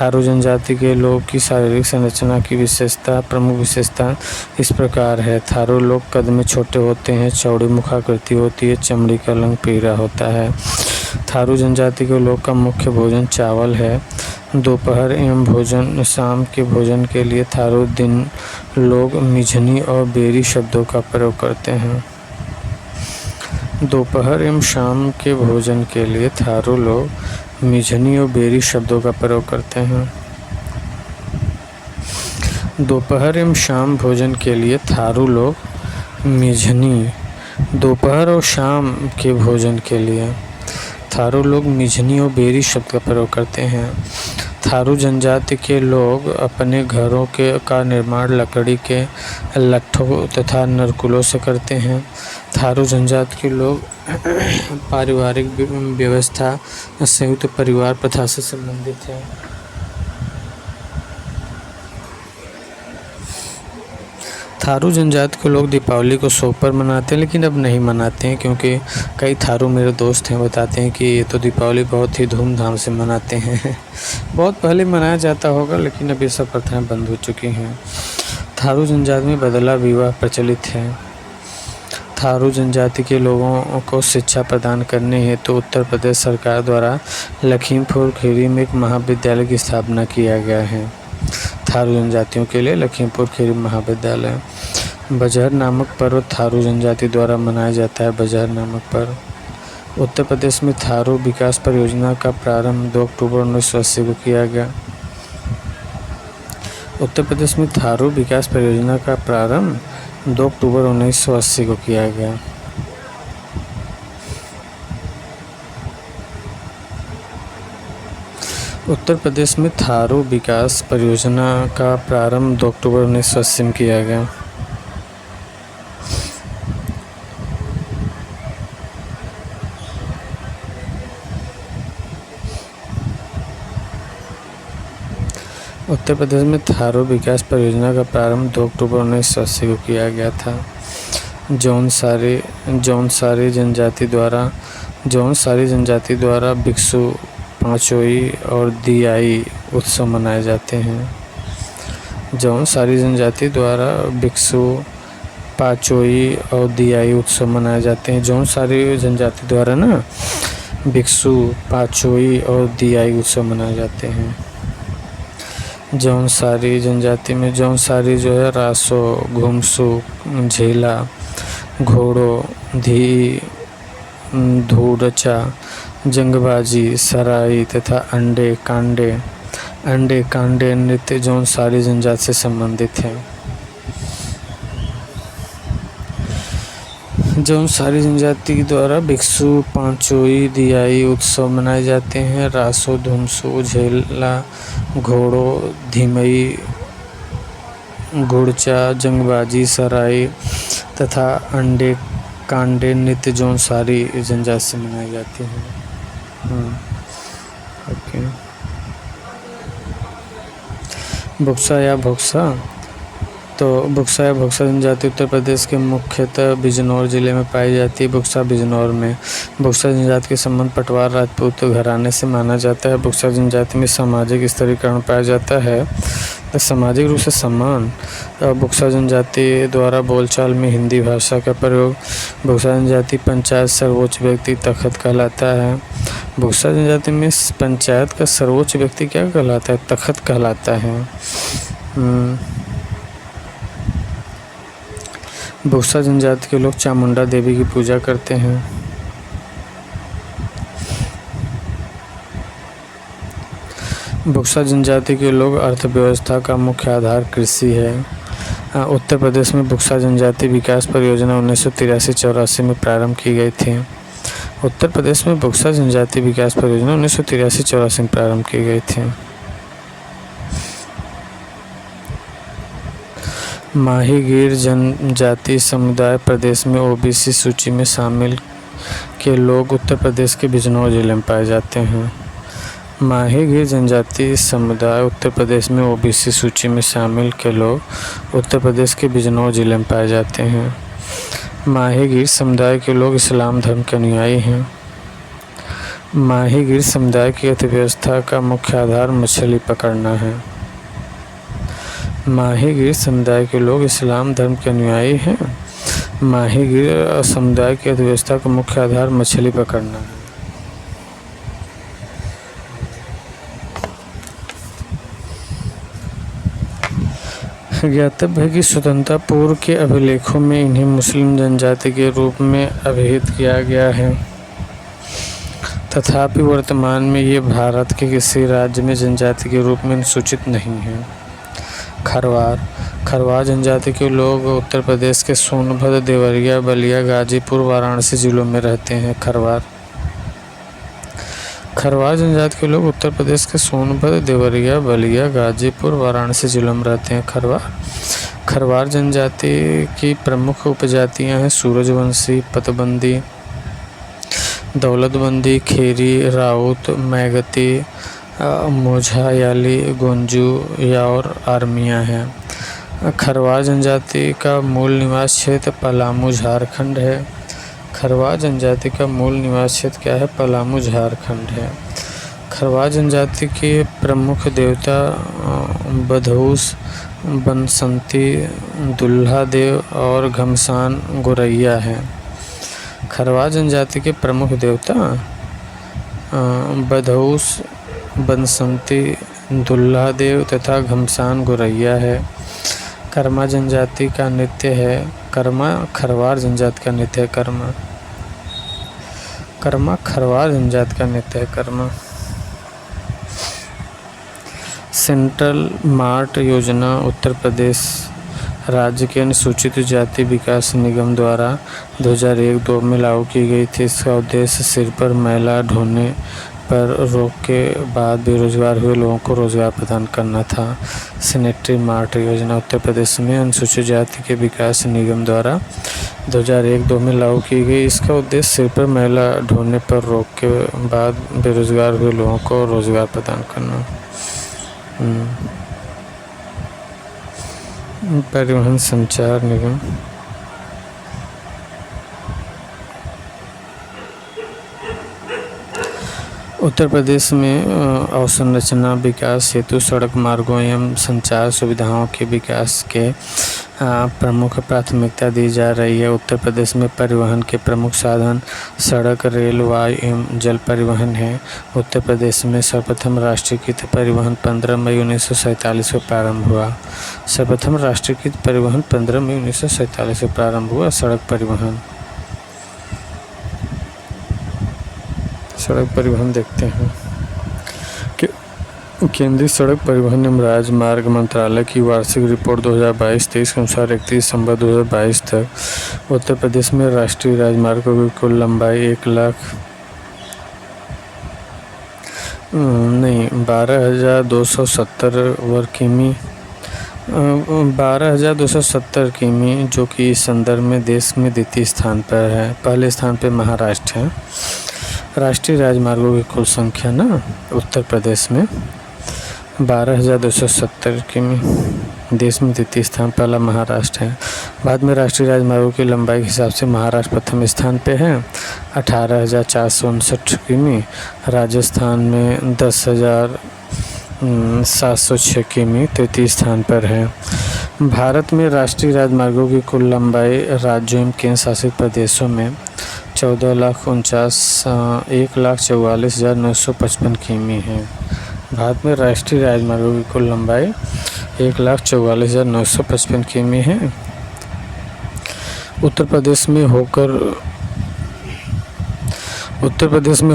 थारू जनजाति के लोग की शारीरिक संरचना की प्रमुख विशेषता इस प्रकार है। थारू लोग कद में छोटे होते हैं, चौड़ी मुखाकृति होती है, चमड़ी का रंग पीला होता है। थारू जनजाति के लोग का मुख्य भोजन चावल है। दोपहर एवं शाम के भोजन के लिए थारू दिन लोग मिझनी और बेरी शब्दों का प्रयोग करते हैं। दोपहर एवं शाम के भोजन के लिए थारू लोग मिझनी और बेरी शब्दों का प्रयोग करते हैं। दोपहर एवं शाम भोजन के लिए थारू लोग मिझनी दोपहर और शाम के भोजन के लिए थारू लोग मिझनी और बेरी शब्द का प्रयोग करते हैं। थारू जनजाति के लोग अपने घरों का निर्माण लकड़ी के लट्ठों तथा नरकुलों से करते हैं। थारू जनजाति के लोग पारिवारिक व्यवस्था संयुक्त परिवार प्रथा से संबंधित है। थारू जनजाति के लोग दीपावली को शौक पर मनाते हैं, लेकिन अब नहीं मनाते हैं, क्योंकि कई थारू मेरे दोस्त हैं बताते हैं कि ये तो दीपावली बहुत ही धूमधाम से मनाते हैं। बहुत पहले मनाया जाता होगा, लेकिन अब ये सब प्रथाएं बंद हो चुकी हैं। थारू जनजाति में बदला विवाह प्रचलित है। थारू जनजाति के लोगों को शिक्षा प्रदान करने हेतु उत्तर प्रदेश सरकार द्वारा लखीमपुर खीरी में एक महाविद्यालय की स्थापना किया गया है। थारू जनजातियों के लिए लखीमपुर खीरी महाविद्यालय। बजहर नामक पर्व थारू जनजाति द्वारा मनाया जाता है। बजहर नामक पर्व उत्तर प्रदेश में थारू विकास परियोजना का प्रारंभ 2 अक्टूबर 1980 को किया गया। उत्तर प्रदेश में थारू विकास परियोजना का प्रारंभ 2 अक्टूबर 1980 को किया गया। उत्तर प्रदेश में थारू विकास परियोजना का प्रारंभ 2 अक्टूबर 1980 में किया गया। उत्तर प्रदेश में थारू विकास परियोजना का प्रारंभ 2 अक्टूबर 1980 को किया गया था। जौनसारी जनजाति द्वारा भिक्षु पांचोई और दियाई उत्सव मनाए जाते हैं। जौनसारी जनजाति द्वारा भिक्षु पांचोई और दियाई उत्सव मनाए जाते हैं। जौनसारी जनजाति द्वारा भिक्षु पांचोई और दियाई उत्सव मनाए जाते हैं। जौनसारी जनजाति में जौनसारी जो है रासो, घुमसू, झेला, घोड़ो, धूरचा, जंगबाजी, सराई तथा अंडे कांडे नृत्य जौनसारी जनजाति से संबंधित है। जौनसारी जनजाति द्वारा भिक्षु पांचोई दियाई उत्सव मनाए जाते हैं। रासो, धुमसू, झेला, घोड़ो, धीमई, घुड़चा, जंगबाजी, सराई तथा अंडे कांडे नृत्य जौनसारी जनजाति से मनाई जाती है। ओके। बुक्सा या भोक्सा तो बुक्सा या भोक्सा जनजाति उत्तर प्रदेश के मुख्यतः बिजनौर जिले में पाई जाती है। बुक्सा बिजनौर में बुक्सा जनजाति के संबंध पटवार राजपूत घराने से माना जाता है। बुक्सा जनजाति में सामाजिक स्तरीकरण पाया जाता है, सामाजिक रूप से सम्मान। बुक्सा जनजाति द्वारा बोलचाल में हिंदी भाषा का प्रयोग। बुक्सा जनजाति पंचायत सर्वोच्च व्यक्ति तखत कहलाता है। बुक्सा जनजाति में पंचायत का सर्वोच्च व्यक्ति क्या कहलाता है? तखत कहलाता है। बुक्सा जनजाति के लोग चामुंडा देवी की पूजा करते हैं। बुक्सा जनजाति के लोग अर्थव्यवस्था का मुख्य आधार कृषि है। उत्तर प्रदेश में बुक्सा जनजाति विकास परियोजना 1983-84 में प्रारंभ की गई थी। उत्तर प्रदेश में बुक्सा जनजाति विकास परियोजना 1983-84 में प्रारंभ की गई थी। माहीगीर जनजाति समुदाय प्रदेश में ओबीसी सूची में शामिल के लोग उत्तर प्रदेश के बिजनौर जिले में पाए जाते हैं। माहीगीर जनजाति समुदाय उत्तर प्रदेश में ओबीसी सूची में शामिल के लोग उत्तर प्रदेश के बिजनौर जिले में पाए जाते हैं। माहीगीर समुदाय के लोग इस्लाम धर्म के अनुयायी हैं। माहीगीर समुदाय की अर्थव्यवस्था का मुख्य आधार मछली पकड़ना है। माहीगीर समुदाय के लोग इस्लाम धर्म के अनुयायी हैं। माहीगीर समुदाय की अर्थव्यवस्था का मुख्य आधार मछली पकड़ना है। ज्ञातव्य है कि स्वतंत्रता पूर्व के अभिलेखों में इन्हें मुस्लिम जनजाति के रूप में अभिहित किया गया है। तथापि वर्तमान में ये भारत के किसी राज्य में जनजाति के रूप में सूचित नहीं है। खरवार जनजाति के लोग उत्तर प्रदेश के सोनभद्र, देवरिया, बलिया, गाजीपुर, वाराणसी जिलों में रहते हैं। खरवार जनजाति के लोग उत्तर प्रदेश के सोनभद्र, देवरिया, बलिया, गाजीपुर, वाराणसी जिलों में रहते हैं। खरवार जनजाति की प्रमुख उपजातियां हैं सूरजवंशी, पतबंदी, दौलतबंदी, खेरी, राउत, मैगती, मोझायाली, गोंजू और आर्मिया हैं। खरवार जनजाति का मूल निवास क्षेत्र पलामू, झारखंड है। खरवार जनजाति का मूल निवास क्षेत्र क्या है? पलामू, झारखंड है। खरवार जनजाति के प्रमुख देवता बधौस, बनसंती, दुल्हा देव और घमसान गोरैया हैं। खरवार जनजाति के प्रमुख देवता बधौस, बनसंती, दुल्हा देव तथा घमसान गोरैया है। कर्मा जनजाति का नृत्य है कर्मा। खरवार जनजाति का नृत्य है कर्मा। खरवार जनजाति का नृत्य है कर्मा। सेंट्रल मार्ट योजना उत्तर प्रदेश राज्य के अनुसूचित जाति विकास निगम द्वारा 2001-2 में लागू की गई थी। इसका उद्देश्य सिर पर मैला ढोने पर रोक के बाद बेरोजगार हुए लोगों को रोजगार प्रदान करना था। सैनिटरी मार्ट योजना उत्तर प्रदेश में अनुसूचित जाति के विकास निगम द्वारा 2001-2 में लागू की गई। इसका उद्देश्य सिर पर मैला ढोने पर रोक के बाद बेरोजगार हुए लोगों को रोजगार प्रदान करना। परिवहन संचार निगम उत्तर प्रदेश में अवसंरचना विकास हेतु सड़क मार्गों एवं संचार सुविधाओं के विकास के प्रमुख प्राथमिकता दी जा रही है। उत्तर प्रदेश में परिवहन के प्रमुख साधन सड़क, रेल, वायु एवं जल परिवहन है। उत्तर प्रदेश में सर्वप्रथम राष्ट्रीयकृत परिवहन 15 मई 1947 को प्रारंभ हुआ। सर्वप्रथम राष्ट्रीयकृत परिवहन 15 मई 1947 को प्रारंभ हुआ। सड़क परिवहन देखते हैं कि केंद्रीय सड़क परिवहन एवं राजमार्ग मंत्रालय की वार्षिक रिपोर्ट 2022-23 के अनुसार 31 दिसंबर 2022 तक उत्तर प्रदेश में राष्ट्रीय राजमार्गों की कुल लंबाई 12,270 वर्ग किमी 12,270 किमी, जो कि इस संदर्भ में देश में द्वितीय स्थान पर है। पहले स्थान पर महाराष्ट्र है। राष्ट्रीय राजमार्गों की कुल संख्या उत्तर प्रदेश में 12,270 किमी, देश में द्वितीय स्थान पहला महाराष्ट्र है। बाद में राष्ट्रीय राजमार्गों की लंबाई के हिसाब से महाराष्ट्र प्रथम स्थान पे है 18,459 किमी। राजस्थान में 10,706 किमी तृतीय स्थान पर है। भारत में राष्ट्रीय राजमार्गों की कुल लंबाई राज्यों एवं केंद्र शासित प्रदेशों में 1,44,955 किमी है। भारत में राष्ट्रीय राजमार्गों की कुल लंबाई 1,44,955 किमी है। उत्तर प्रदेश में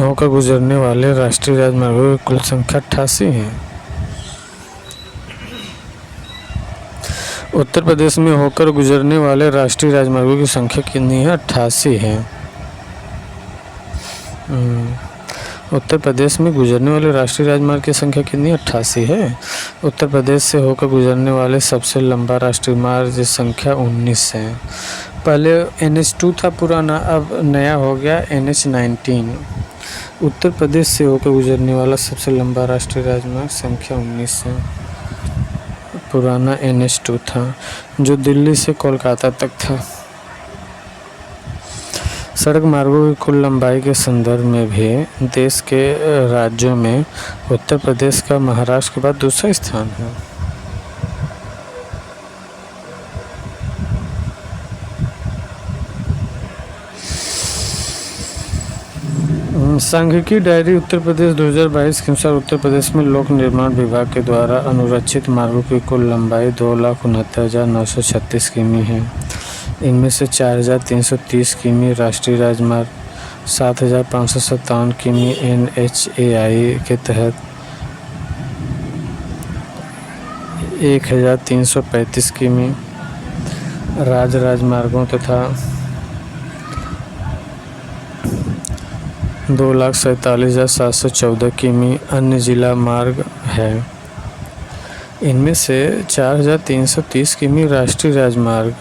होकर गुजरने वाले राष्ट्रीय राजमार्गों की कुल संख्या 88 है। उत्तर प्रदेश में होकर गुजरने वाले राष्ट्रीय राजमार्गों की संख्या कितनी है? 88 है। उत्तर प्रदेश में गुजरने वाले राष्ट्रीय राजमार्ग की संख्या कितनी? 88 है। उत्तर प्रदेश से होकर गुजरने वाले सबसे लंबा राष्ट्रीय मार्ग की संख्या 19 है। पहले NH2 था पुराना, अब नया हो गया NH19। उत्तर प्रदेश से होकर गुजरने वाला सबसे लंबा राष्ट्रीय राजमार्ग संख्या 19 है। पुराना NH2 था जो दिल्ली से कोलकाता तक था। सड़क मार्गों की कुल लंबाई के संदर्भ में भी देश के राज्यों में उत्तर प्रदेश का महाराष्ट्र के बाद दूसरा स्थान है। सांख्यिकी डायरी उत्तर प्रदेश 2022 के अनुसार उत्तर प्रदेश में लोक निर्माण विभाग के द्वारा अनुरक्षित मार्गों की कुल लंबाई 2,69,936 किमी है। इनमें से 4,330 किमी राष्ट्रीय राजमार्ग, 7,557 किमी NHAI के तहत, 1,335 किमी राज्य राजमार्गों तथा 2,47,714 किमी अन्य जिला मार्ग है। इनमें से 4,330 किमी राष्ट्रीय राजमार्ग,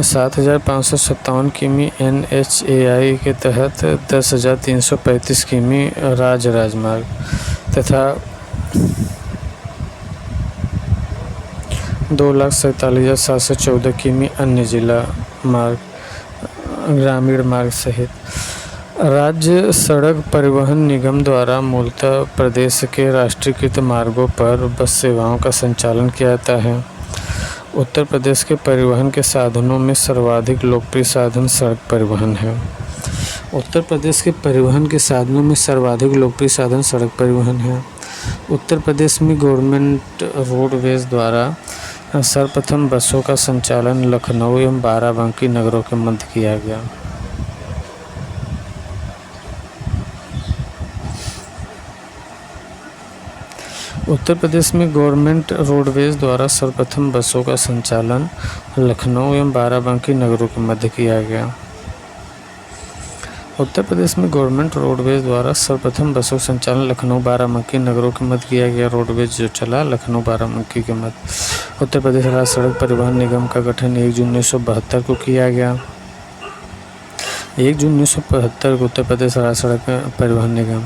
7,557 किमी NHAI के तहत, 10,335 किमी राज्य राजमार्ग तथा 2,47,714 किमी अन्य जिला मार्ग ग्रामीण मार्ग सहित। राज्य सड़क परिवहन निगम द्वारा मूलतः प्रदेश के राष्ट्रीयकृत मार्गों पर बस सेवाओं का संचालन किया जाता है। उत्तर प्रदेश के परिवहन के साधनों में सर्वाधिक लोकप्रिय साधन सड़क परिवहन है। उत्तर प्रदेश के परिवहन के साधनों में सर्वाधिक लोकप्रिय साधन सड़क परिवहन है। उत्तर प्रदेश में गवर्नमेंट रोडवेज द्वारा सर्वप्रथम बसों का संचालन लखनऊ एवं बाराबंकी नगरों के मध्य किया गया। उत्तर प्रदेश में गवर्नमेंट रोडवेज द्वारा सर्वप्रथम बसों का संचालन लखनऊ एवं बाराबंकी नगरों के मध्य किया गया। उत्तर प्रदेश में गवर्नमेंट रोडवेज द्वारा सर्वप्रथम बसों का संचालन लखनऊ बाराबंकी नगरों के मध्य किया गया। रोडवेज जो चला लखनऊ बाराबंकी के मध्य। उत्तर प्रदेश राज्य सड़क परिवहन निगम का गठन 1 जून 1972 को किया गया। 1 जून 1972 को उत्तर प्रदेश राज्य सड़क परिवहन निगम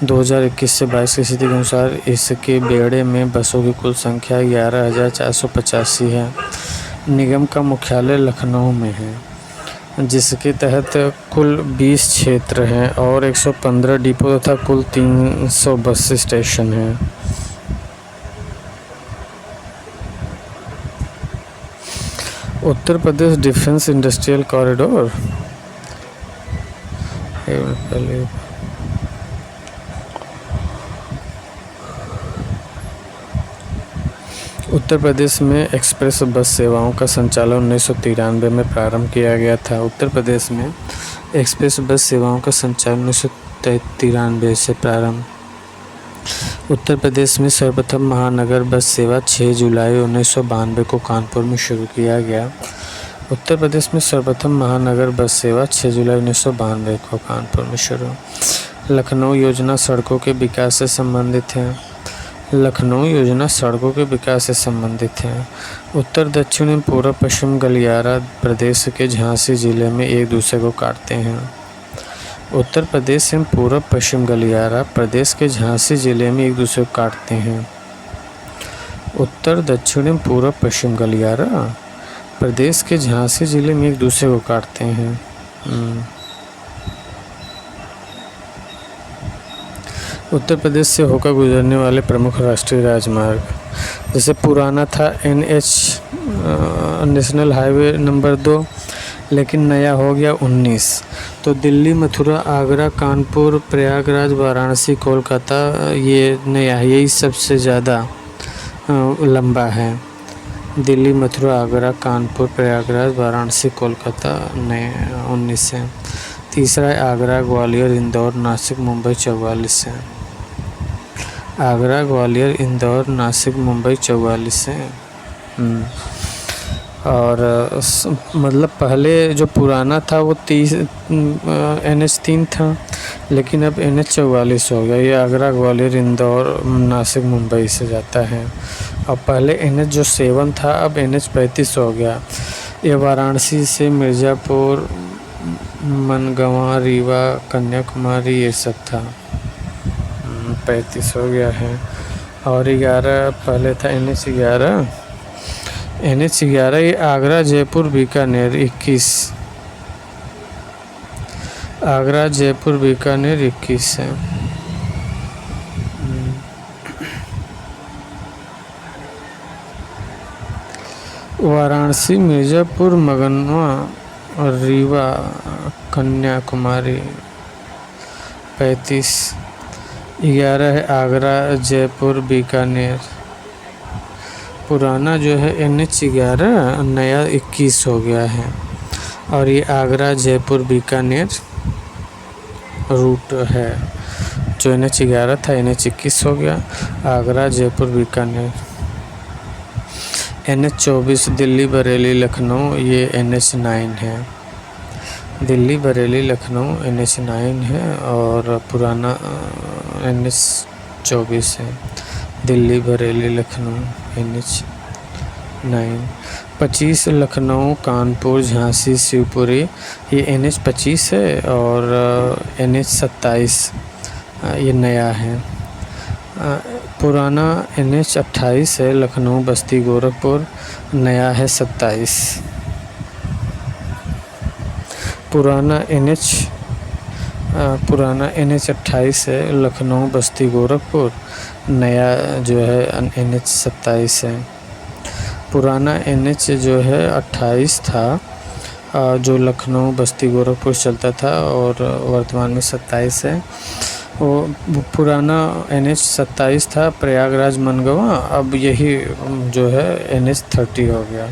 2021 से 22 की स्थिति के अनुसार इसके बेड़े में बसों की कुल संख्या 11,485 है। निगम का मुख्यालय लखनऊ में है, जिसके तहत कुल 20 क्षेत्र हैं और 115 डिपो तथा कुल 300 बस स्टेशन हैं। Uttar Pradesh defence industrial corridor Uttar Pradesh में एक्सप्रेस बस सेवाओं का संचालन 1993 में प्रारंभ किया गया था। उत्तर प्रदेश में एक्सप्रेस बस सेवाओं का संचालन 1993 से प्रारंभ। उत्तर प्रदेश में सर्वप्रथम महानगर बस सेवा 6 जुलाई 1992 को कानपुर में शुरू किया गया। उत्तर प्रदेश में सर्वप्रथम महानगर बस सेवा 6 जुलाई 1992 को कानपुर में शुरू। लखनऊ योजना सड़कों के विकास से संबंधित है। लखनऊ योजना सड़कों के विकास से संबंधित है। उत्तर दक्षिण एवं पूर्व पश्चिम गलियारा प्रदेश के झांसी जिले में एक दूसरे को काटते हैं। उत्तर प्रदेश एवं पूर्व पश्चिम गलियारा प्रदेश के झांसी जिले में एक दूसरे को काटते हैं। उत्तर दक्षिण एवं पूर्व पश्चिम गलियारा प्रदेश के झांसी जिले में एक दूसरे को काटते हैं। उत्तर प्रदेश से होकर गुजरने वाले प्रमुख राष्ट्रीय राजमार्ग, जैसे पुराना था NH नेशनल हाईवे नंबर 2, लेकिन नया हो गया 19। तो दिल्ली, मथुरा, आगरा, कानपुर, प्रयागराज, वाराणसी, कोलकाता, ये नया, यही सबसे ज़्यादा लंबा है। दिल्ली, मथुरा, आगरा, कानपुर, प्रयागराज, वाराणसी, कोलकाता नए 19 है। तीसरा है आगरा, ग्वालियर, इंदौर, नासिक, मुंबई 44 है। आगरा, ग्वालियर, इंदौर, नासिक, मुंबई 44 है। और मतलब पहले जो पुराना था वो NH3 था, लेकिन अब NH44 हो गया। ये आगरा, ग्वालियर, इंदौर, नासिक, मुंबई से जाता है। और पहले NH जो 7 था अब NH35 हो गया। ये वाराणसी से मिर्ज़ापुर, मनगवा, रीवा, कन्याकुमारी ये सब था। 35 हो गया है। और 11 पहले था NH11। NH11 ये आगरा, जयपुर, बीकानेर 21। आगरा, जयपुर, बीकानेर 21 है। वाराणसी, मिर्ज़ापुर, मगनवा, रीवा, कन्याकुमारी 35। 11 है आगरा, जयपुर, बीकानेर। पुराना जो है NH11, नया 21 हो गया है। और ये आगरा, जयपुर, बीकानेर रूट है। जो NH11 था NH21 हो गया। आगरा, जयपुर, बीकानेर। NH24 दिल्ली, बरेली, लखनऊ ये NH9 है। दिल्ली, बरेली, लखनऊ NH9 है। और पुराना NH24 है। दिल्ली, बरेली, लखनऊ NH9। 25 लखनऊ, कानपुर, झांसी, शिवपुरी ये NH25 है। और NH27 ये नया है। पुराना NH28 है, लखनऊ, बस्ती, गोरखपुर। नया है 27। पुराना NH28 है, लखनऊ, बस्ती, गोरखपुर। नया जो है NH27 है। पुराना NH जो है 28 था, जो लखनऊ, बस्ती, गोरखपुर चलता था। और वर्तमान में 27 है। वो पुराना NH27 था, प्रयागराज, मनगवा। अब यही जो है NH30 हो गया।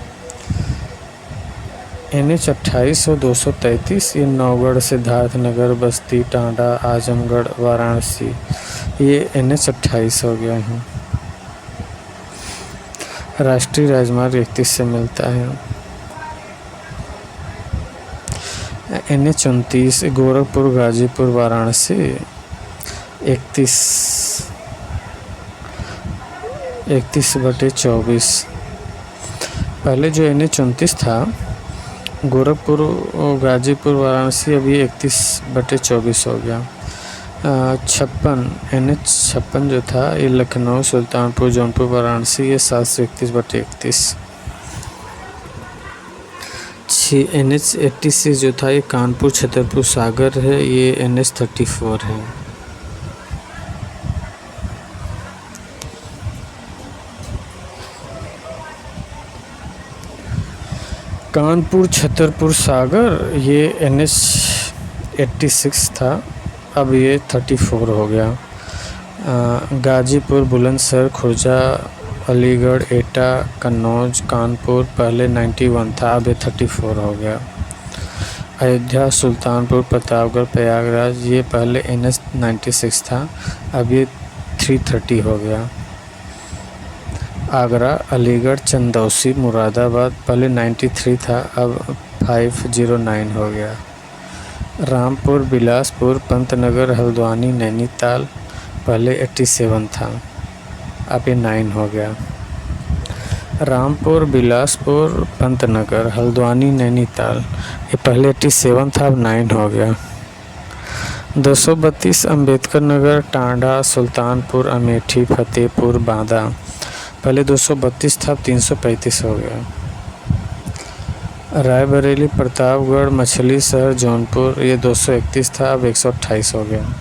NH28 और 233 ये नौगढ़, सिद्धार्थनगर, बस्ती, टांडा, आजमगढ़, वाराणसी ये NH28 हो गया है। राष्ट्रीय राजमार्ग 31 से मिलता है। NH29 गोरखपुर, गाजीपुर, वाराणसी 31/24। पहले जो NH29 था गोरखपुर, गाजीपुर, वाराणसी, अभी 31/24 हो गया। 56 NH56 जो था ये लखनऊ, सुल्तानपुर, जौनपुर, वाराणसी ये 731/31। NH86 जो था ये कानपुर, छतरपुर, सागर है। ये NH34 है। कानपुर, छतरपुर, सागर ये NH86 था। अब ये 34 हो गया। गाजीपुर, बुलंदशहर, खुर्जा, अलीगढ़, एटा, कन्नौज, कानपुर पहले 91 था, अब ये 34 हो गया। अयोध्या, सुल्तानपुर, प्रतापगढ़, प्रयागराज ये पहले NH96 था, अब ये 330 हो गया। आगरा, अलीगढ़, चंदौसी, मुरादाबाद पहले 93 था, अब 509 हो गया। रामपुर, बिलासपुर, पंतनगर, हल्द्वानी, नैनीताल पहले 87 था, अब ये 9 हो गया। रामपुर, बिलासपुर, पंतनगर, हल्द्वानी, नैनीताल ये पहले 87 था, अब 9 हो गया। 232 अम्बेडकर नगर, टांडा, सुल्तानपुर, अमेठी, फतेहपुर, बांदा पहले 232 था, अब 335 हो गया। रायबरेली, प्रतापगढ़, मछली शहर, जौनपुर ये 231 था, अब 128 हो गया।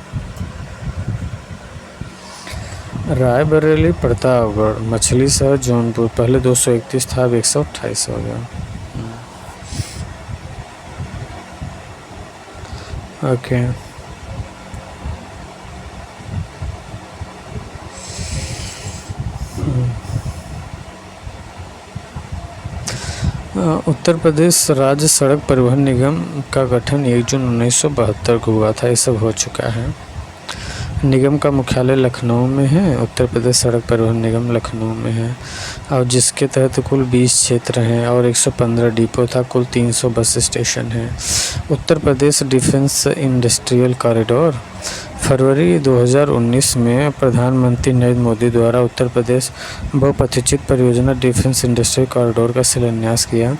रायबरेली, प्रतापगढ़, मछली शहर, जौनपुर पहले 231 था, अब 128 हो गया। ओके। उत्तर प्रदेश राज्य सड़क परिवहन निगम का गठन 1 जून 1972 को हुआ था। ये सब हो चुका है। निगम का मुख्यालय लखनऊ में है। उत्तर प्रदेश सड़क परिवहन निगम लखनऊ में है और जिसके तहत कुल 20 क्षेत्र हैं और 115 डिपो था। कुल 300 बस स्टेशन हैं। Uttar Pradesh defence industrial corridor फरवरी 2019 में प्रधानमंत्री नरेंद्र मोदी द्वारा उत्तर प्रदेश बहुपथिचित परियोजना डिफेंस इंडस्ट्रियल कॉरिडोर का शिलान्यास किया।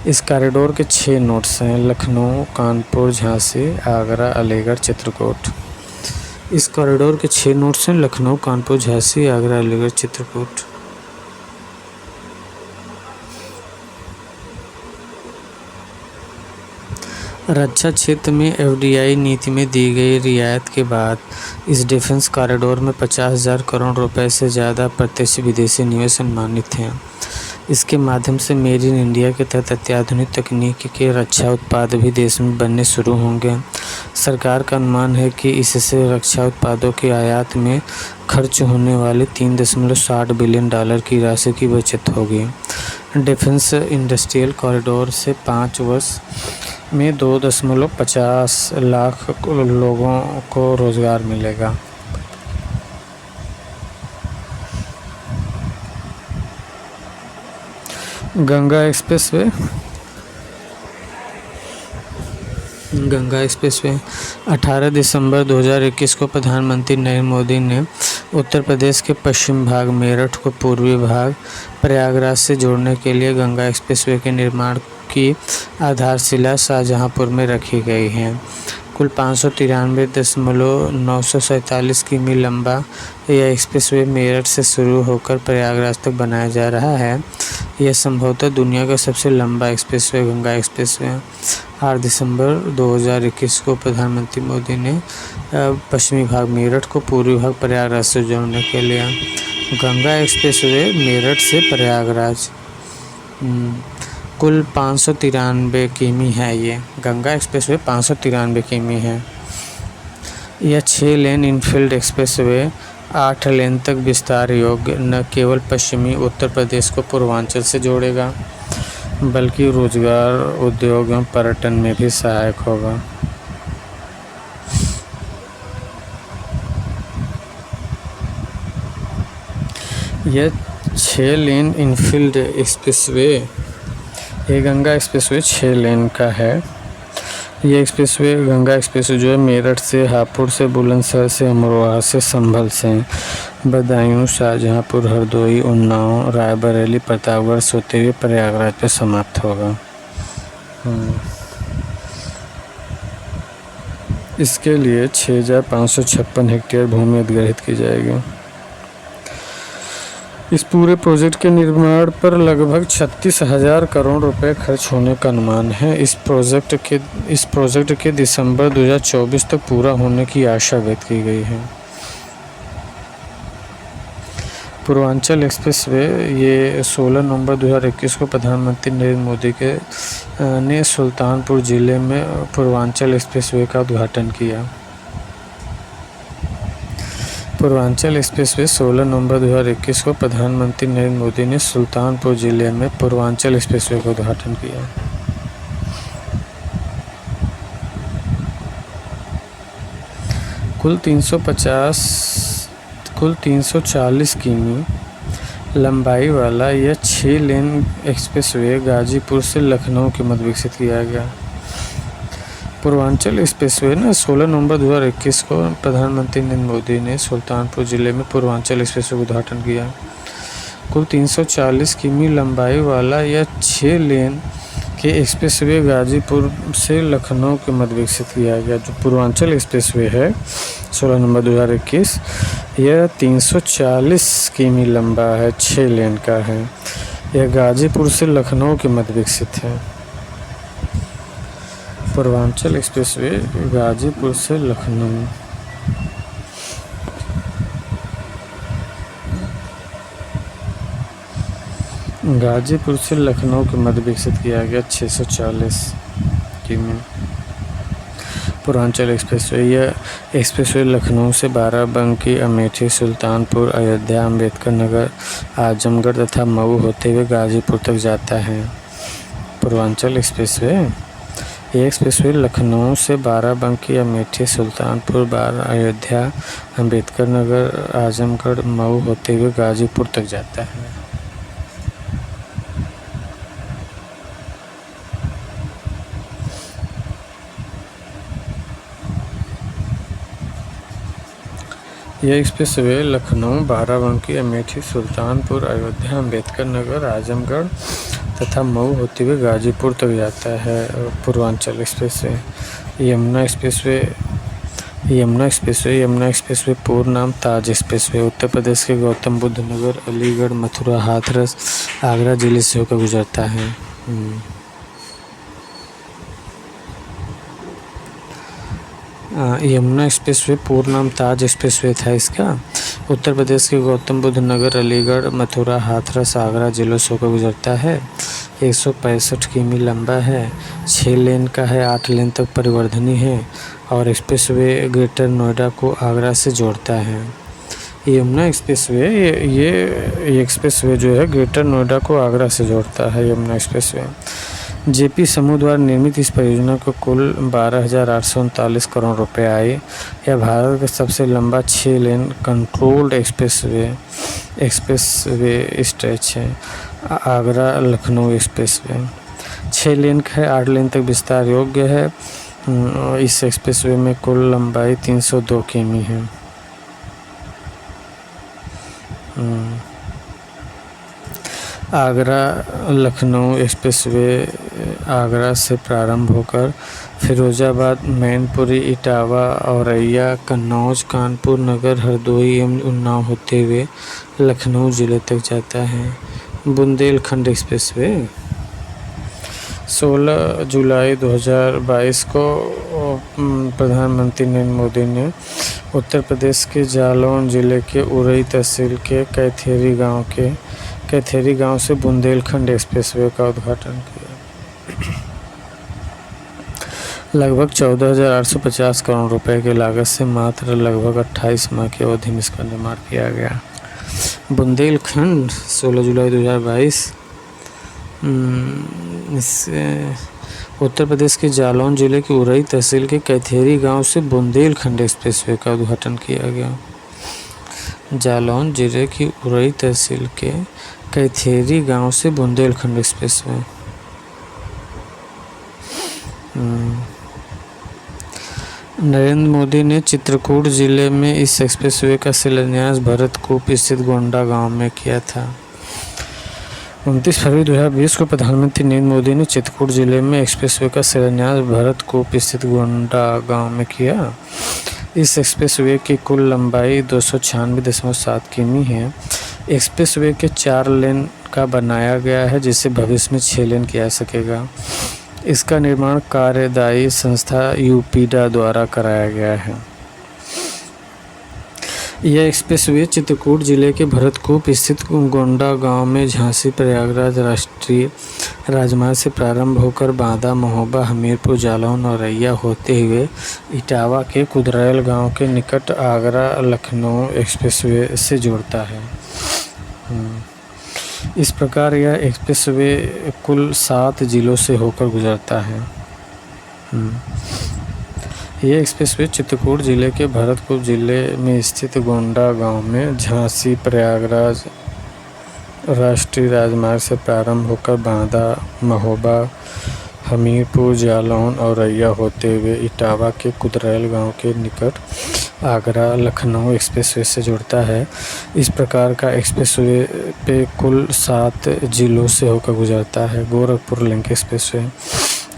इस कॉरिडोर के 6 नोड्स हैं: लखनऊ, कानपुर, झांसी, आगरा, अलीगढ़, चित्रकूट। इस कॉरिडोर के 6 नोड्स हैं: लखनऊ, कानपुर, झांसी, आगरा, अलीगढ़, चित्रकूट। रक्षा क्षेत्र में एफडीआई नीति में दी गई रियायत के बाद इस डिफेंस कॉरिडोर में 50,000 करोड़ रुपए से ज़्यादा प्रत्यक्ष विदेशी निवेश अनुमानित हैं। इसके माध्यम से मेड इन इंडिया के तहत अत्याधुनिक तकनीक के रक्षा उत्पाद भी देश में बनने शुरू होंगे। सरकार का अनुमान है कि इससे रक्षा उत्पादों के आयात में खर्च होने वाले $3.60 बिलियन की राशि की बचत होगी। डिफेंस इंडस्ट्रियल कॉरिडोर से 5 वर्ष में 2.50 लाख लोगों को रोजगार मिलेगा। गंगा एक्सप्रेसवे 18 दिसंबर 2021 को प्रधानमंत्री नरेंद्र मोदी ने उत्तर प्रदेश के पश्चिम भाग मेरठ को पूर्वी भाग प्रयागराज से जोड़ने के लिए गंगा एक्सप्रेसवे के निर्माण की आधारशिला शाहजहांपुर में रखी गई है। कुल 593.947 किमी लंबा यह एक्सप्रेसवे मेरठ से शुरू होकर प्रयागराज तक बनाया जा रहा है। यह संभवतः दुनिया का सबसे लंबा एक्सप्रेसवे गंगा एक्सप्रेसवे 8 दिसंबर 2021 को प्रधानमंत्री मोदी ने पश्चिमी भाग मेरठ को पूर्वी भाग प्रयागराज से जोड़ने के लिए गंगा एक्सप्रेसवे मेरठ से प्रयागराज कुल 593 किमी है। ये गंगा एक्सप्रेसवे 593 किमी है। यह 6 लेन इनफील्ड एक्सप्रेसवे 8 लेन तक विस्तार योग्य न केवल पश्चिमी उत्तर प्रदेश को पूर्वांचल से जोड़ेगा बल्कि रोजगार, उद्योग एवं पर्यटन में भी सहायक होगा। यह 6 लेन इनफील्ड एक्सप्रेसवे ये गंगा एक्सप्रेसवे 6 लेन का है। ये एक्सप्रेसवे गंगा एक्सप्रेसवे जो है मेरठ से, हापुड़ से, बुलंदशहर से, अमरोहा से, संभल से, बदायूं, शाहजहांपुर, हरदोई, उन्नाव, रायबरेली, प्रतापगढ़ से होते हुए प्रयागराज पे समाप्त होगा। इसके लिए 6,556 हेक्टेयर भूमि अधिग्रहित की जाएगी। इस पूरे प्रोजेक्ट के निर्माण पर लगभग 36,000 करोड़ रुपए खर्च होने का अनुमान है। इस प्रोजेक्ट के दिसंबर 2024 तक पूरा होने की आशा व्यक्त की गई है। पूर्वांचल एक्सप्रेसवे ये 16 नवंबर 2021 को प्रधानमंत्री नरेंद्र मोदी ने सुल्तानपुर जिले में पूर्वांचल एक्सप्रेसवे का उद्घाटन किया। पूर्वांचल एक्सप्रेसवे 16 नवंबर 2021 को प्रधानमंत्री नरेंद्र मोदी ने सुल्तानपुर जिले में पूर्वांचल एक्सप्रेसवे का उद्घाटन किया। कुल 340 किमी लंबाई वाला यह 6 लेन एक्सप्रेसवे गाजीपुर से लखनऊ के मध्य विकसित किया गया। पूर्वांचल एक्सप्रेसवे 16 नवंबर 2021 को प्रधानमंत्री नरेंद्र मोदी ने सुल्तानपुर जिले में पूर्वांचल एक्सप्रेसवे का उद्घाटन किया। कुल 340 किमी लंबाई वाला यह 6 लेन के एक्सप्रेसवे गाजीपुर से लखनऊ के मध्य विकसित किया गया। जो पूर्वांचल एक्सप्रेसवे है 16 नवंबर 2021 यह 340 किमी लंबा है, 6 लेन का है। यह गाजीपुर से लखनऊ के मध्य विकसित है। पूर्वांचल एक्सप्रेसवे गाजीपुर से लखनऊ गाजीपुर से लखनऊ के मध्य विकसित किया गया 640 किमी। पूर्वांचल एक्सप्रेसवे यह एक्सप्रेसवे लखनऊ से बाराबंकी, अमेठी, सुल्तानपुर, अयोध्या, अम्बेडकर नगर, आजमगढ़ तथा मऊ होते हुए गाजीपुर तक जाता है। पूर्वांचल एक्सप्रेसवे ये एक्सप्रेसवे लखनऊ से बाराबंकी, अमेठी, सुल्तानपुर, अयोध्या, अम्बेडकर नगर, आजमगढ़, मऊ होते हुए गाजीपुर तक जाता है। यह एक्सप्रेसवे लखनऊ, बाराबंकी, अमेठी, सुल्तानपुर, अयोध्या, अम्बेडकर नगर, आजमगढ़ तथा मऊ होते हुए गाजीपुर तक जाता है। पूर्वांचल एक्सप्रेसवे। यमुना एक्सप्रेसवे पूर्ण नाम ताज एक्सप्रेसवे उत्तर प्रदेश के गौतम बुद्ध नगर, अलीगढ़, मथुरा, हाथरस, आगरा जिले से होकर गुजरता है। यमुना एक्सप्रेसवे पूर्ण नाम ताज एक्सप्रेसवे था इसका। उत्तर प्रदेश के गौतम बुद्ध नगर, अलीगढ़, मथुरा, हाथरस, आगरा जिलों से होकर गुजरता है। 165 किमी लंबा है, 6 लेन का है, 8 लेन तक परिवर्धनी है और एक्सप्रेसवे ग्रेटर नोएडा को आगरा से जोड़ता है। यमुना एक्सप्रेसवे ये एक्सप्रेसवे जो है ग्रेटर नोएडा को आगरा से जोड़ता है। यमुना एक्सप्रेसवे जेपी समूह द्वारा निर्मित इस परियोजना को कुल 12,839 करोड़ रुपए आए। यह भारत का सबसे लंबा 6 लेन कंट्रोल्ड एक्सप्रेसवे स्ट्रेच है। आगरा लखनऊ एक्सप्रेसवे 6 लेन का है, 8 लेन तक विस्तार योग्य है। इस एक्सप्रेसवे में कुल लंबाई 302 किमी है। आगरा लखनऊ एक्सप्रेसवे आगरा से प्रारंभ होकर फिरोजाबाद, मैनपुरी, इटावा, औरैया, कन्नौज, कानपुर नगर, हरदोई एवं उन्नाव होते हुए लखनऊ जिले तक जाता है। बुंदेलखंड एक्सप्रेसवे 16 जुलाई 2022 को प्रधानमंत्री नरेंद्र मोदी ने उत्तर प्रदेश के जालौन जिले के उरई तहसील के कैथेरी गांव से बुंदेलखंड एक्सप्रेसवे का उद्घाटन किया। लगभग 14,850 करोड़ रुपए की लागत से मात्र लगभग 28 माह की अवधि में इसका निर्माण किया गया। बुंदेलखंड 16 जुलाई 2022 इससे उत्तर प्रदेश के जालौन जिले के उरई तहसील के कैथेरी गांव से बुंदेलखंड एक्सप्रेसवे का उद्घाटन किया गया। जालौन जिले की उरई तहसील के कैथेरी गांव से बुंदेलखंड एक्सप्रेसवे। नरेंद्र मोदी ने चित्रकूट जिले में इस एक्सप्रेसवे का शिलान्यास भरतकूप स्थित गोंडा गांव में किया था। 29 फरवरी 2020 को प्रधानमंत्री नरेंद्र मोदी ने चित्रकूट जिले में एक्सप्रेसवे का शिलान्यास भरतकूप स्थित गोंडा गांव में किया। इस एक्सप्रेसवे की कुल लंबाई 296.7 किमी है। एक्सप्रेसवे के 4 लेन का बनाया गया है, जिसे भविष्य में 6 लेन किया जा सकेगा। इसका निर्माण कार्यदायी संस्था यूपीडा द्वारा कराया गया है। यह एक्सप्रेसवे चित्रकूट जिले के भरतकूप स्थित गोंडा गांव में झांसी प्रयागराज राष्ट्रीय राजमार्ग से प्रारंभ होकर बांदा, महोबा, हमीरपुर, जालौन और औरैया होते हुए इटावा के कुदरैल गांव के निकट आगरा लखनऊ एक्सप्रेसवे से जुड़ता है। इस प्रकार यह एक्सप्रेसवे कुल 7 जिलों से होकर गुजरता है। यह एक्सप्रेसवे चित्रकूट जिले के भरतकूप जिले में स्थित गोंडा गांव में झांसी प्रयागराज राष्ट्रीय राजमार्ग से प्रारंभ होकर बांदा, महोबा, हमीरपुर, जालौन और औरैया होते हुए इटावा के कुदरैल गांव के निकट आगरा लखनऊ एक्सप्रेसवे से जुड़ता है। इस प्रकार का एक्सप्रेसवे पे कुल 7 जिलों से होकर गुजरता है। गोरखपुर लिंक एक्सप्रेसवे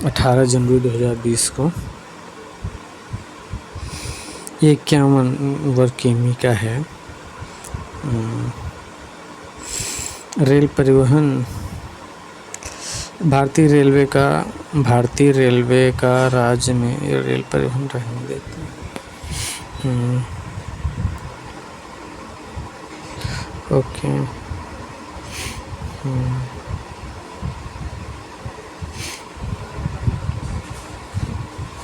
18 जनवरी 2020 को 51 वर्ग किमी का है। रेल परिवहन भारतीय रेलवे का राज्य में रेल परिवहन रहने देते हैं। ओके।